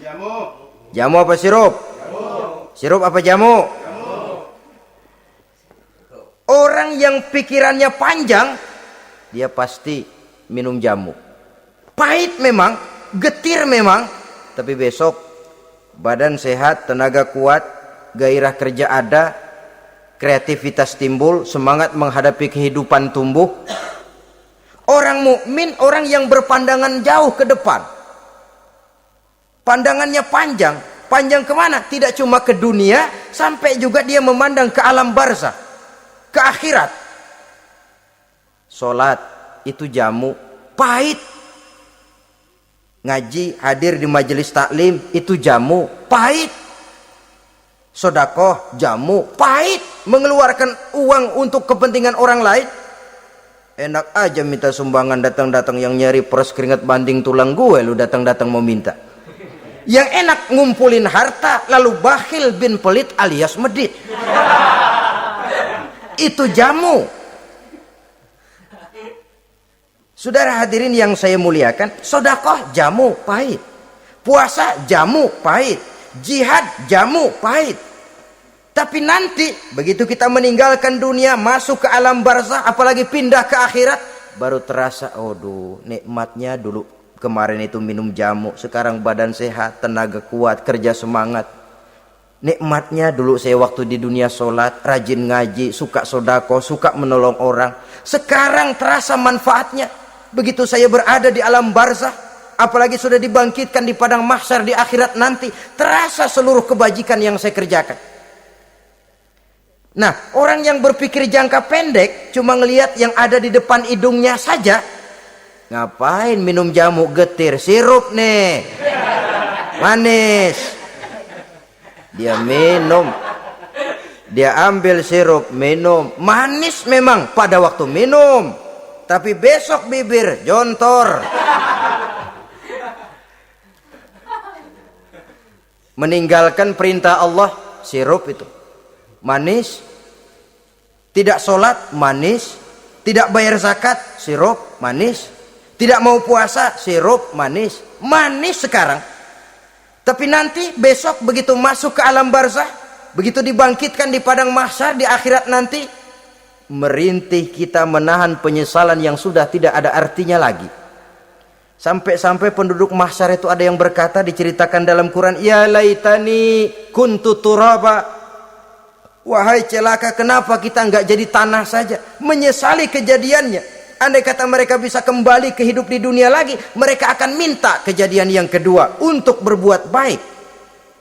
Jamu. Jamu apa sirup? Jamu. Sirup apa jamu? Jamu. Orang yang pikirannya panjang, dia pasti minum jamu. Pahit memang, getir memang, tapi besok badan sehat, tenaga kuat, gairah kerja ada, kreativitas timbul, semangat menghadapi kehidupan tumbuh. Orang mukmin, orang yang berpandangan jauh ke depan. Pandangannya panjang. Panjang kemana? Tidak cuma ke dunia, sampai juga dia memandang ke alam barzah, ke akhirat. Sholat itu jamu, pahit. Ngaji, hadir di majelis taklim, itu jamu, pahit. Sodakoh, jamu, pahit. Mengeluarkan uang untuk kepentingan orang lain. Enak aja minta sumbangan, datang-datang yang nyari peres keringat banding tulang gue, lu datang-datang mau minta. Yang enak ngumpulin harta, lalu bakhil bin pelit alias medit. Itu jamu. Saudara hadirin yang saya muliakan, sodakoh jamu pahit, puasa jamu pahit, jihad jamu pahit. Tapi nanti begitu kita meninggalkan dunia, masuk ke alam barzah, apalagi pindah ke akhirat, baru terasa, aduh nikmatnya dulu kemarin itu minum jamu, sekarang badan sehat, tenaga kuat, kerja semangat. Nikmatnya dulu saya waktu di dunia sholat, rajin ngaji, suka sodako, suka menolong orang. Sekarang terasa manfaatnya. Begitu saya berada di alam barzah, apalagi sudah dibangkitkan di padang mahsyar di akhirat nanti, terasa seluruh kebajikan yang saya kerjakan. Nah, orang yang berpikir jangka pendek, cuma ngelihat yang ada di depan hidungnya saja. Ngapain minum jamu getir, sirup nih, manis. Dia minum, dia ambil sirup, minum, manis memang pada waktu minum, tapi besok bibir jontor. Meninggalkan perintah Allah, sirup itu manis. Tidak sholat, manis. Tidak bayar zakat, sirup, manis. Tidak mau puasa, sirup, manis. Manis sekarang. Tapi nanti besok begitu masuk ke alam barzah, begitu dibangkitkan di padang mahsyar di akhirat nanti, merintih kita menahan penyesalan yang sudah tidak ada artinya lagi. Sampai-sampai penduduk mahsyar itu ada yang berkata, diceritakan dalam Quran, ya laitani kuntu turaba. Wahai celaka, kenapa kita nggak jadi tanah saja? Menyesali kejadiannya. Andai kata mereka bisa kembali ke hidup di dunia lagi, mereka akan minta kejadian yang kedua untuk berbuat baik.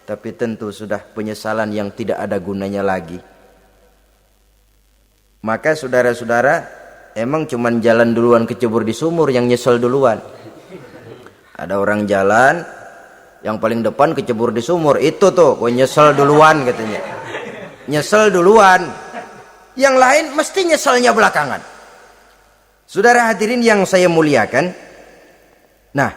Tapi tentu sudah penyesalan yang tidak ada gunanya lagi. Maka saudara-saudara, emang cuman jalan duluan kecebur di sumur yang nyesel duluan. Ada orang jalan, yang paling depan kecebur di sumur, itu tuh gue nyesel duluan katanya. Nyesel duluan. Yang lain mesti nyeselnya belakangan. Saudara hadirin yang saya muliakan, nah,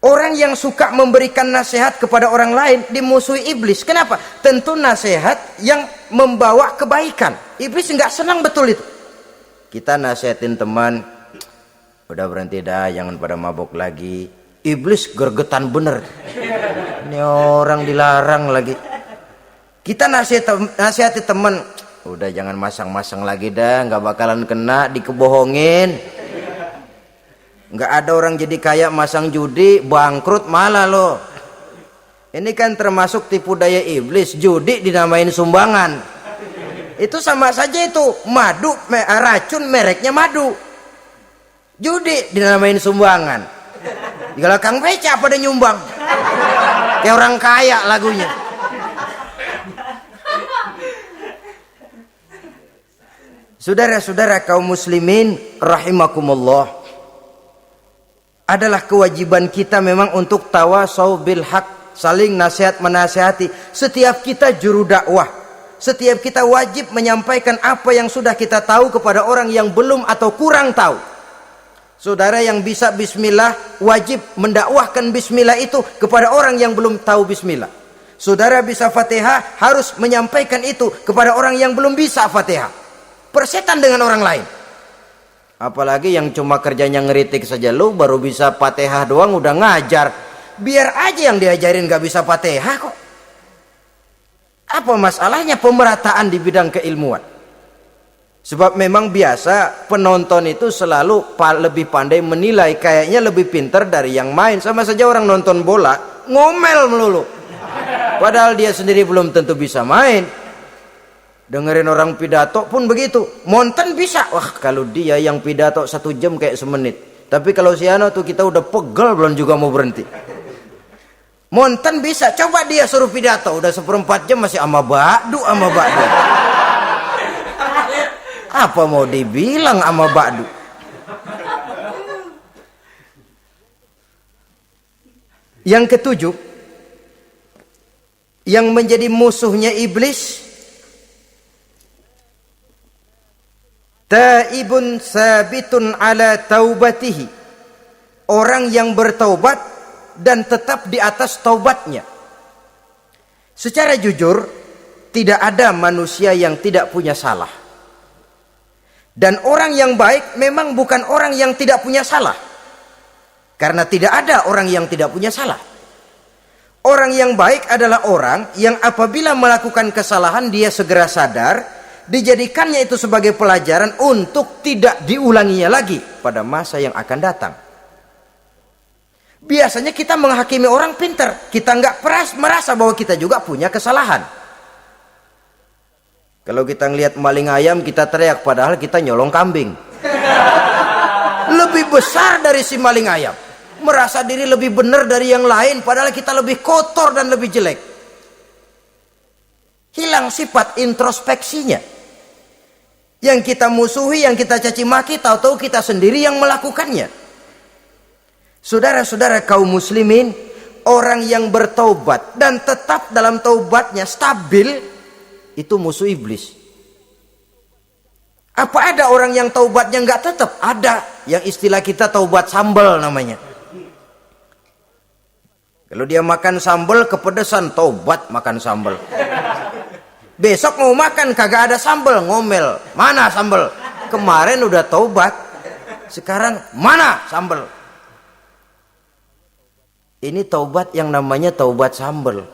orang yang suka memberikan nasihat kepada orang lain dimusuhi iblis. Kenapa? Tentu nasihat yang membawa kebaikan. Iblis nggak senang betul itu. Kita nasihatin teman, udah berhenti dah, jangan pada mabuk lagi. Iblis gergetan bener. Ini orang dilarang lagi. Kita nasihati teman, udah jangan masang-masang lagi dah, nggak bakalan kena, dikebohongin. Nggak ada orang jadi kaya masang judi, bangkrut malah loh. Ini kan termasuk tipu daya iblis, judi dinamain sumbangan. Itu sama saja itu, madu, racun mereknya madu. Judi dinamain sumbangan. Kalau Kang Beca pada nyumbang. Kayak orang kaya lagunya. Saudara-saudara kaum muslimin rahimakumullah, adalah kewajiban kita memang untuk tawasau bil haq, saling nasihat menasihati. Setiap kita juru dakwah, setiap kita wajib menyampaikan apa yang sudah kita tahu kepada orang yang belum atau kurang tahu. Saudara yang bisa bismillah wajib mendakwahkan bismillah itu kepada orang yang belum tahu bismillah. Saudara bisa Fatihah harus menyampaikan itu kepada orang yang belum bisa Fatihah. Persetan dengan orang lain. Apalagi yang cuma kerjanya ngeritik saja, lu baru bisa Fatihah doang udah ngajar. Biar aja yang diajarin gak bisa Fatihah kok. Apa masalahnya pemerataan di bidang keilmuan? Sebab memang biasa penonton itu selalu lebih pandai menilai, kayaknya lebih pintar dari yang main. Sama saja orang nonton bola ngomel melulu, padahal dia sendiri belum tentu bisa main. Dengerin orang pidato pun begitu, monten bisa. Wah, kalau dia yang pidato 1 jam kayak semenit. Tapi kalau si Ano tuh kita udah pegel belum juga mau berhenti. Monten bisa, coba dia suruh pidato udah 1/4 jam masih ama ba'du. Apa mau dibilang ama ba'du? Yang ketujuh, yang menjadi musuhnya iblis, taibun sabitun ala taubatihi, orang yang bertaubat dan tetap di atas taubatnya. Secara jujur, tidak ada manusia yang tidak punya salah. Dan orang yang baik memang bukan orang yang tidak punya salah. Karena tidak ada orang yang tidak punya salah. Orang yang baik adalah orang yang apabila melakukan kesalahan dia segera sadar, dijadikannya itu sebagai pelajaran untuk tidak diulanginya lagi pada masa yang akan datang. Biasanya kita menghakimi orang pintar, kita nggak merasa bahwa kita juga punya kesalahan. Kalau kita ngelihat maling ayam kita teriak, padahal kita nyolong kambing. Lebih besar dari si maling ayam, merasa diri lebih benar dari yang lain, padahal kita lebih kotor dan lebih jelek. Hilang sifat introspeksinya. Yang kita musuhi, yang kita caci maki, tahu-tahu kita sendiri yang melakukannya. Saudara-saudara kaum muslimin, orang yang bertaubat dan tetap dalam taubatnya stabil, itu musuh iblis. Apa ada orang yang taubatnya nggak tetap? Ada, yang istilah kita taubat sambal namanya. Kalau dia makan sambal kepedesan, taubat makan sambal. Besok mau makan kagak ada sambal, ngomel. Mana sambal? Kemarin udah taubat, sekarang mana sambal? Ini taubat yang namanya taubat sambal.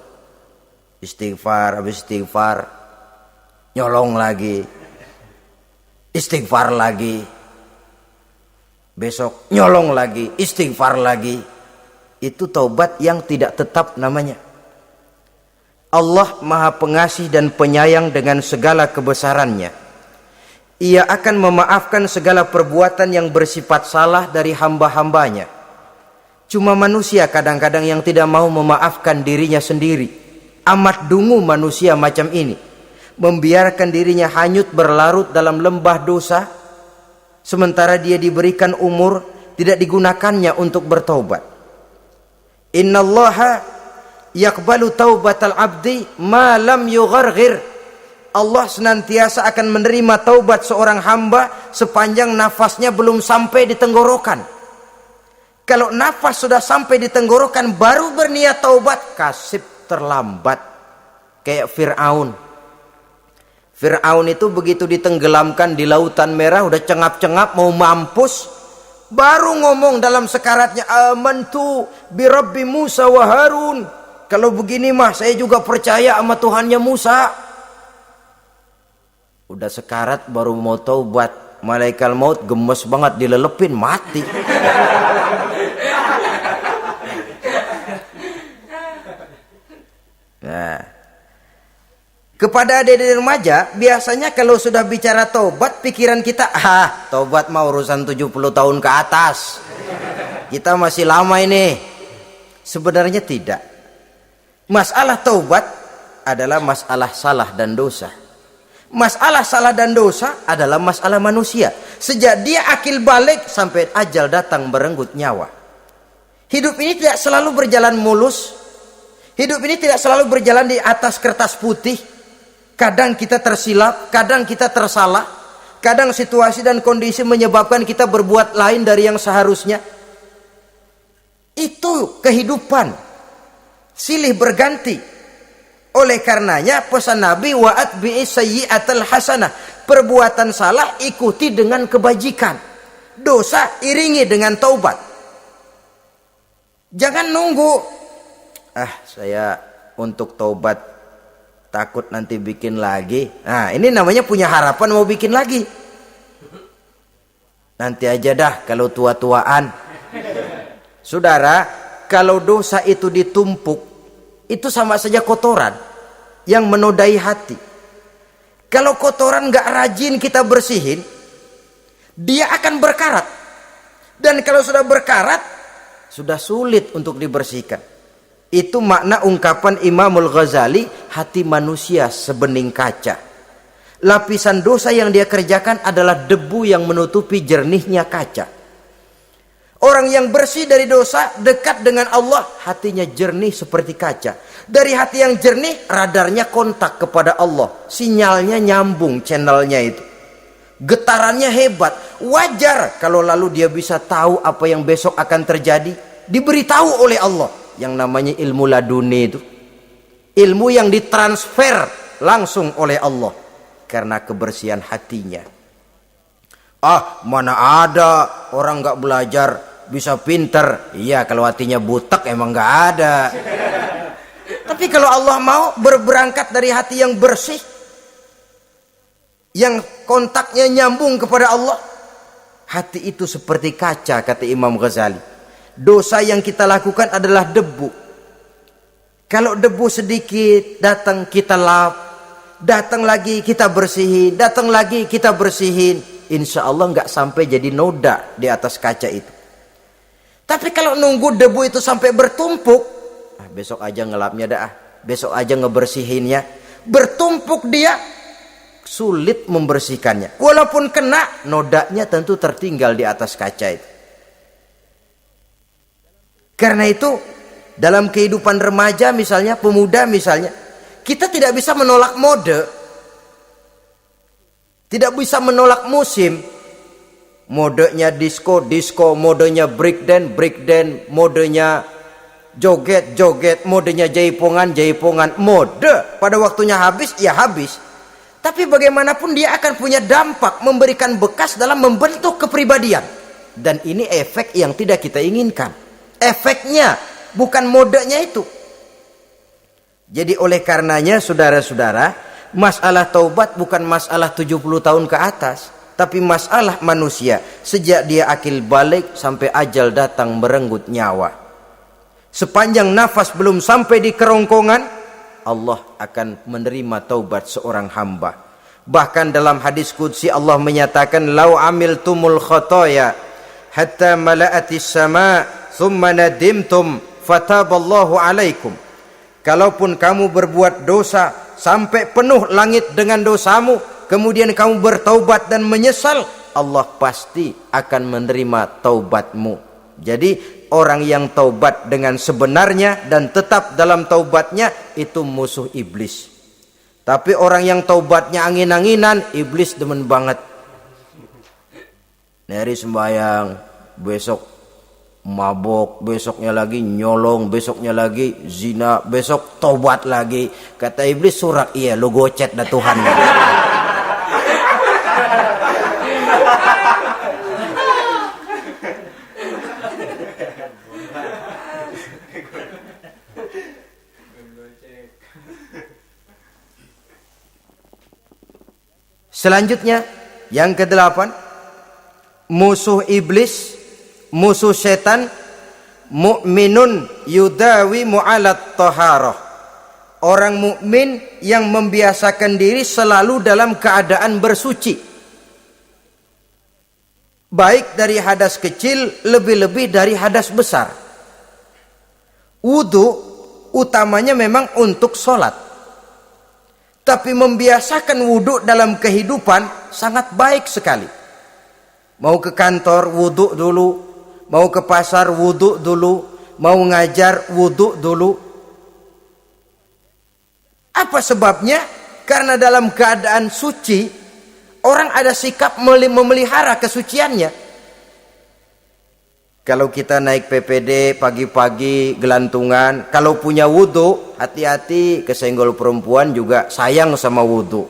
Istighfar, habis istighfar nyolong lagi, istighfar lagi, besok nyolong lagi, istighfar lagi. Itu taubat yang tidak tetap namanya. Allah Maha Pengasih dan Penyayang dengan segala kebesarannya. Ia akan memaafkan segala perbuatan yang bersifat salah dari hamba-hambanya. Cuma manusia kadang-kadang yang tidak mau memaafkan dirinya sendiri. Amat dungu manusia macam ini, membiarkan dirinya hanyut berlarut dalam lembah dosa, sementara dia diberikan umur tidak digunakannya untuk bertaubat. Innallaha yaqbalu taubatal abdi ma lam yugharghir. Allah senantiasa akan menerima taubat seorang hamba sepanjang nafasnya belum sampai di tenggorokan. Kalau nafas sudah sampai di tenggorokan baru berniat taubat, kasib terlambat. Kayak Fir'aun. Fir'aun itu begitu ditenggelamkan di lautan merah, udah cengap-cengap mau mampus, baru ngomong dalam sekaratnya, amantu bi Rabbi Musa wa Harun. Kalau begini mah saya juga percaya sama Tuhannya Musa. Udah sekarat baru mau taubat, malaikat maut gemes banget, dilelepin mati. Nah, kepada adik-adik remaja, biasanya kalau sudah bicara taubat, pikiran kita, taubat mau urusan 70 tahun ke atas. Kita masih lama ini. Sebenarnya tidak. Masalah taubat adalah masalah salah dan dosa. Masalah salah dan dosa adalah masalah manusia. Sejak dia akil balik sampai ajal datang merenggut nyawa. Hidup ini tidak selalu berjalan mulus. Hidup ini tidak selalu berjalan di atas kertas putih. Kadang kita tersilap, kadang kita tersalah. Kadang situasi dan kondisi menyebabkan kita berbuat lain dari yang seharusnya. Itu kehidupan. Silih berganti. Oleh karenanya pesan Nabi, wa'at bi'is sayyi'atal hasanah. Perbuatan salah ikuti dengan kebajikan. Dosa iringi dengan taubat. Jangan nunggu. Saya untuk taubat takut nanti bikin lagi. Nah, ini namanya punya harapan mau bikin lagi. Nanti aja dah kalau tua-tuaan. Saudara, kalau dosa itu ditumpuk, itu sama saja kotoran yang menodai hati. Kalau kotoran gak rajin kita bersihin, dia akan berkarat. Dan kalau sudah berkarat, sudah sulit untuk dibersihkan. Itu makna ungkapan Imamul Ghazali, hati manusia sebening kaca. Lapisan dosa yang dia kerjakan adalah debu yang menutupi jernihnya kaca. Orang yang bersih dari dosa, dekat dengan Allah, hatinya jernih seperti kaca. Dari hati yang jernih, radarnya kontak kepada Allah. Sinyalnya nyambung channelnya itu. Getarannya hebat. Wajar kalau lalu dia bisa tahu apa yang besok akan terjadi. Diberitahu oleh Allah. Yang namanya ilmu laduni itu. Ilmu yang ditransfer langsung oleh Allah. Karena kebersihan hatinya. Ah, mana ada orang nggak belajar bisa pinter. Iya, kalau hatinya butek emang nggak ada. Tapi kalau Allah mau berberangkat dari hati yang bersih, yang kontaknya nyambung kepada Allah, hati itu seperti kaca, kata Imam Ghazali. Dosa yang kita lakukan adalah debu. Kalau debu sedikit datang kita lap, datang lagi kita bersihin, datang lagi kita bersihin. Insya Allah nggak sampai jadi noda di atas kaca itu. Tapi kalau nunggu debu itu sampai bertumpuk, besok aja ngelapnya dah, besok aja ngebersihinnya, bertumpuk dia, sulit membersihkannya. Walaupun kena, nodanya tentu tertinggal di atas kaca itu. Karena itu dalam kehidupan remaja misalnya, pemuda misalnya, kita tidak bisa menolak mode. Tidak bisa menolak musim. Modenya disco, modenya breakdance, modenya joget, modenya jaipongan. Mode pada waktunya habis, ya habis. Tapi bagaimanapun dia akan punya dampak, memberikan bekas dalam membentuk kepribadian. Dan ini efek yang tidak kita inginkan. Efeknya, bukan modenya itu. Jadi oleh karenanya saudara-saudara, masalah taubat bukan masalah 70 tahun ke atas, tapi masalah manusia sejak dia akil balik sampai ajal datang merenggut nyawa. Sepanjang nafas belum sampai di kerongkongan, Allah akan menerima taubat seorang hamba. Bahkan dalam hadis qudsi Allah menyatakan, "Lau amiltumul khotoya hatta mala'atis sama thumma nadimtum fataballahu alaikum." Kalaupun kamu berbuat dosa sampai penuh langit dengan dosamu, kemudian kamu bertaubat dan menyesal, Allah pasti akan menerima taubatmu. Jadi orang yang taubat dengan sebenarnya dan tetap dalam taubatnya, itu musuh iblis. Tapi orang yang taubatnya angin-anginan, iblis demen banget. Dari sembahyang, besok mabok, besoknya lagi nyolong, besoknya lagi zina, besok tobat lagi. Kata iblis, surak, iya lu gocet dah Tuhan. Selanjutnya yang ke-8, musuh iblis, musuh setan, mukminun yudawi mu'alat taharah. Orang mukmin yang membiasakan diri selalu dalam keadaan bersuci. Baik dari hadas kecil, lebih-lebih dari hadas besar. Wudu utamanya memang untuk sholat. Tapi membiasakan wudu dalam kehidupan sangat baik sekali. Mau ke kantor, wudu dulu. Mau ke pasar, wudu dulu. Mau ngajar, wudu dulu. Apa sebabnya? Karena dalam keadaan suci, orang ada sikap memelihara kesuciannya. Kalau kita naik PPD pagi-pagi gelantungan, kalau punya wudu, hati-hati, kesenggol perempuan juga sayang sama wudu.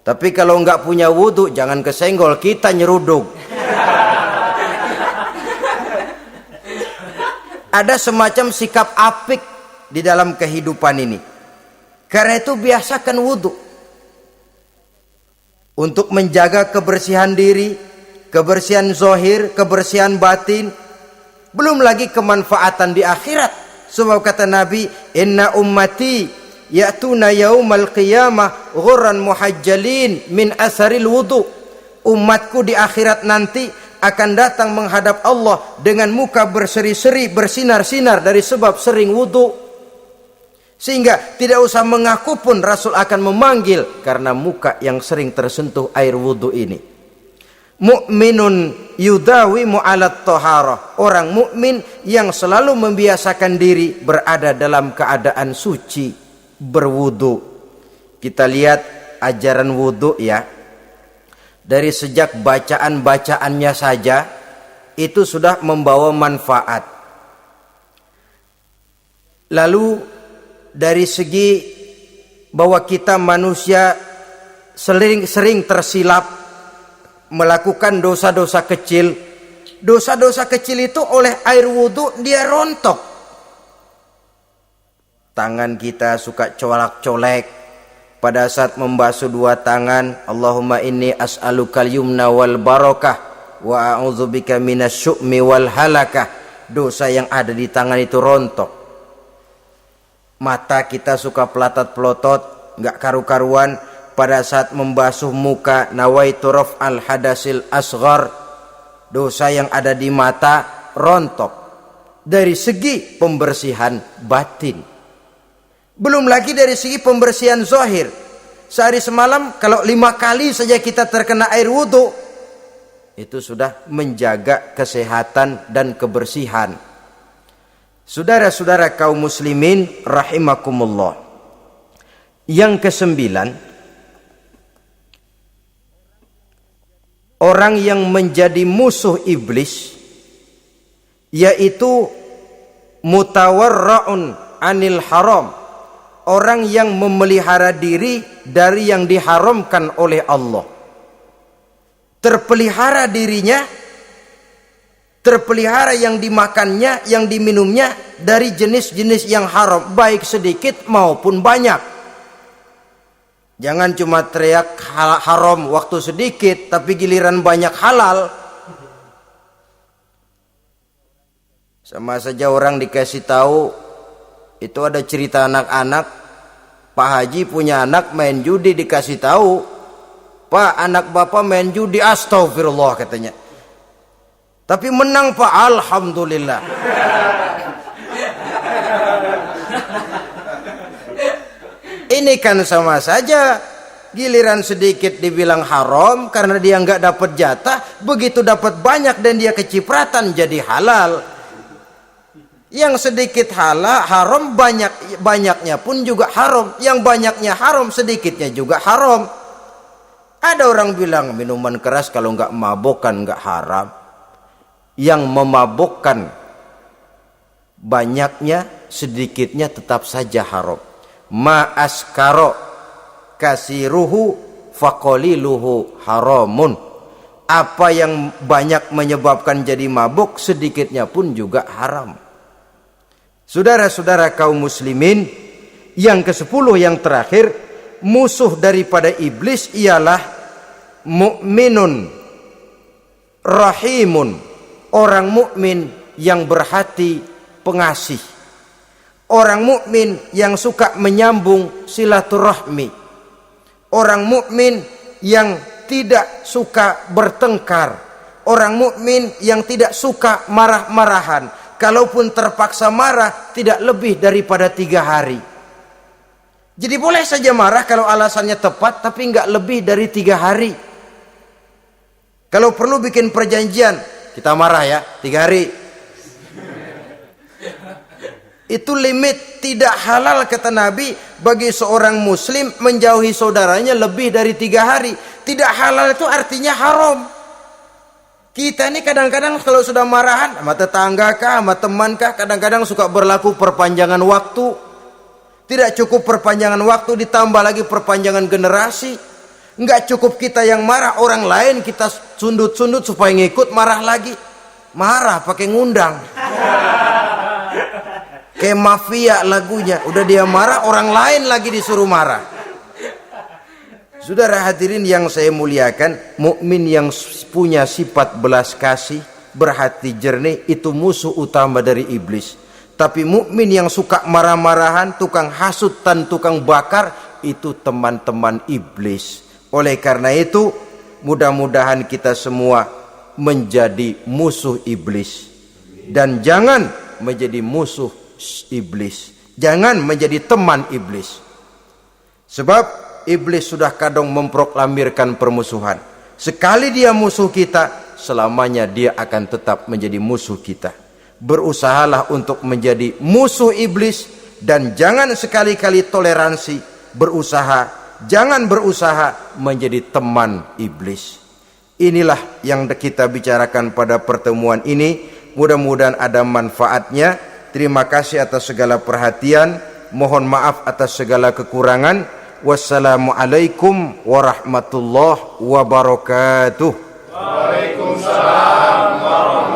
Tapi kalau nggak punya wudu, jangan kesenggol, kita nyeruduk. Ada semacam sikap apik di dalam kehidupan ini. Karena itu biasakan wudu. Untuk menjaga kebersihan diri, kebersihan zahir, kebersihan batin, belum lagi kemanfaatan di akhirat. Sebab kata Nabi, inna ummati ya'tuna yaumal qiyamah ghurran muhajjalin min asaril wudu. Umatku di akhirat nanti akan datang menghadap Allah dengan muka berseri-seri, bersinar-sinar dari sebab sering wudu. Sehingga tidak usah mengaku pun Rasul akan memanggil karena muka yang sering tersentuh air wudu ini. Mu'minun yudawimu 'alat thaharah, orang mukmin yang selalu membiasakan diri berada dalam keadaan suci, berwudu. Kita lihat ajaran wudu ya. Dari sejak bacaan-bacaannya saja itu sudah membawa manfaat. Lalu dari segi bahwa kita manusia sering tersilap melakukan dosa-dosa kecil. Dosa-dosa kecil itu oleh air wudhu dia rontok. Tangan kita suka colak-colek pada saat membasuh dua tangan. Allahumma inni as'alukal yumna wal barakah wa a'udzubika minasyu'mi wal halakah. Dosa yang ada di tangan itu rontok. Mata kita suka pelotot-pelotot, nggak karu-karuan. Pada saat membasuh muka, nawaitu raf'al hadasil asghar, dosa yang ada di mata rontok. Dari segi pembersihan batin, belum lagi dari segi pembersihan zahir. Sehari semalam kalau 5 kali saja kita terkena air wudhu, itu sudah menjaga kesehatan dan kebersihan. Saudara-saudara kaum muslimin rahimakumullah. Yang ke-9, orang yang menjadi musuh iblis yaitu mutawarra'un anil haram, orang yang memelihara diri dari yang diharamkan oleh Allah. Terpelihara dirinya, terpelihara yang dimakannya, yang diminumnya dari jenis-jenis yang haram, baik sedikit maupun banyak. Jangan cuma teriak haram waktu sedikit, tapi giliran banyak halal. Sama saja orang dikasih tahu, itu ada cerita anak-anak, Pak Haji punya anak main judi, dikasih tahu, Pak, anak bapak main judi, astagfirullah katanya. Tapi menang Pak, alhamdulillah. Ini kan sama saja, giliran sedikit dibilang haram karena dia nggak dapat jatah, begitu dapat banyak dan dia kecipratan jadi halal. Yang sedikit haram, banyaknya pun juga haram. Yang banyaknya haram, sedikitnya juga haram. Ada orang bilang minuman keras kalau nggak mabokkan nggak haram. Yang memabokkan banyaknya, sedikitnya tetap saja haram. Ma askaro kasiruhu faqaliluhu haramun. Apa yang banyak menyebabkan jadi mabuk, sedikitnya pun juga haram. Saudara-saudara kaum muslimin, yang ke-10 yang terakhir, musuh daripada iblis ialah mukminun rahimun, orang mukmin yang berhati pengasih. Orang mukmin yang suka menyambung silaturahmi. Orang mukmin yang tidak suka bertengkar. Orang mukmin yang tidak suka marah-marahan. Kalaupun terpaksa marah, tidak lebih daripada 3 hari. Jadi boleh saja marah kalau alasannya tepat, tapi nggak lebih dari 3 hari. Kalau perlu bikin perjanjian, kita marah ya 3 hari. Itu limit. Tidak halal kata Nabi bagi seorang muslim menjauhi saudaranya lebih dari 3 hari. Tidak halal itu artinya haram. Kita ini kadang-kadang kalau sudah marahan sama tetangga kah, sama teman kah, kadang-kadang suka berlaku perpanjangan waktu. Tidak cukup perpanjangan waktu, ditambah lagi perpanjangan generasi. Enggak cukup kita yang marah, orang lain kita sundut-sundut supaya ngikut marah lagi. Marah pakai ngundang. Kayak mafia lagunya, udah dia marah, orang lain lagi disuruh marah. Saudara hadirin yang saya muliakan, mukmin yang punya sifat belas kasih, berhati jernih, itu musuh utama dari iblis. Tapi mukmin yang suka marah-marahan, tukang hasut dan tukang bakar, itu teman-teman iblis. Oleh karena itu, mudah-mudahan kita semua menjadi musuh iblis, dan jangan menjadi musuh iblis, jangan menjadi teman iblis. Sebab iblis sudah kadang memproklamirkan permusuhan. Sekali dia musuh kita, selamanya dia akan tetap menjadi musuh kita. Berusahalah untuk menjadi musuh iblis, dan jangan sekali-kali toleransi. Jangan berusaha menjadi teman iblis. Inilah yang kita bicarakan pada pertemuan ini. Mudah-mudahan ada manfaatnya. Terima kasih atas segala perhatian. Mohon maaf atas segala kekurangan. Wassalamualaikum warahmatullahi wabarakatuh. Waalaikumsalam warahmatullahi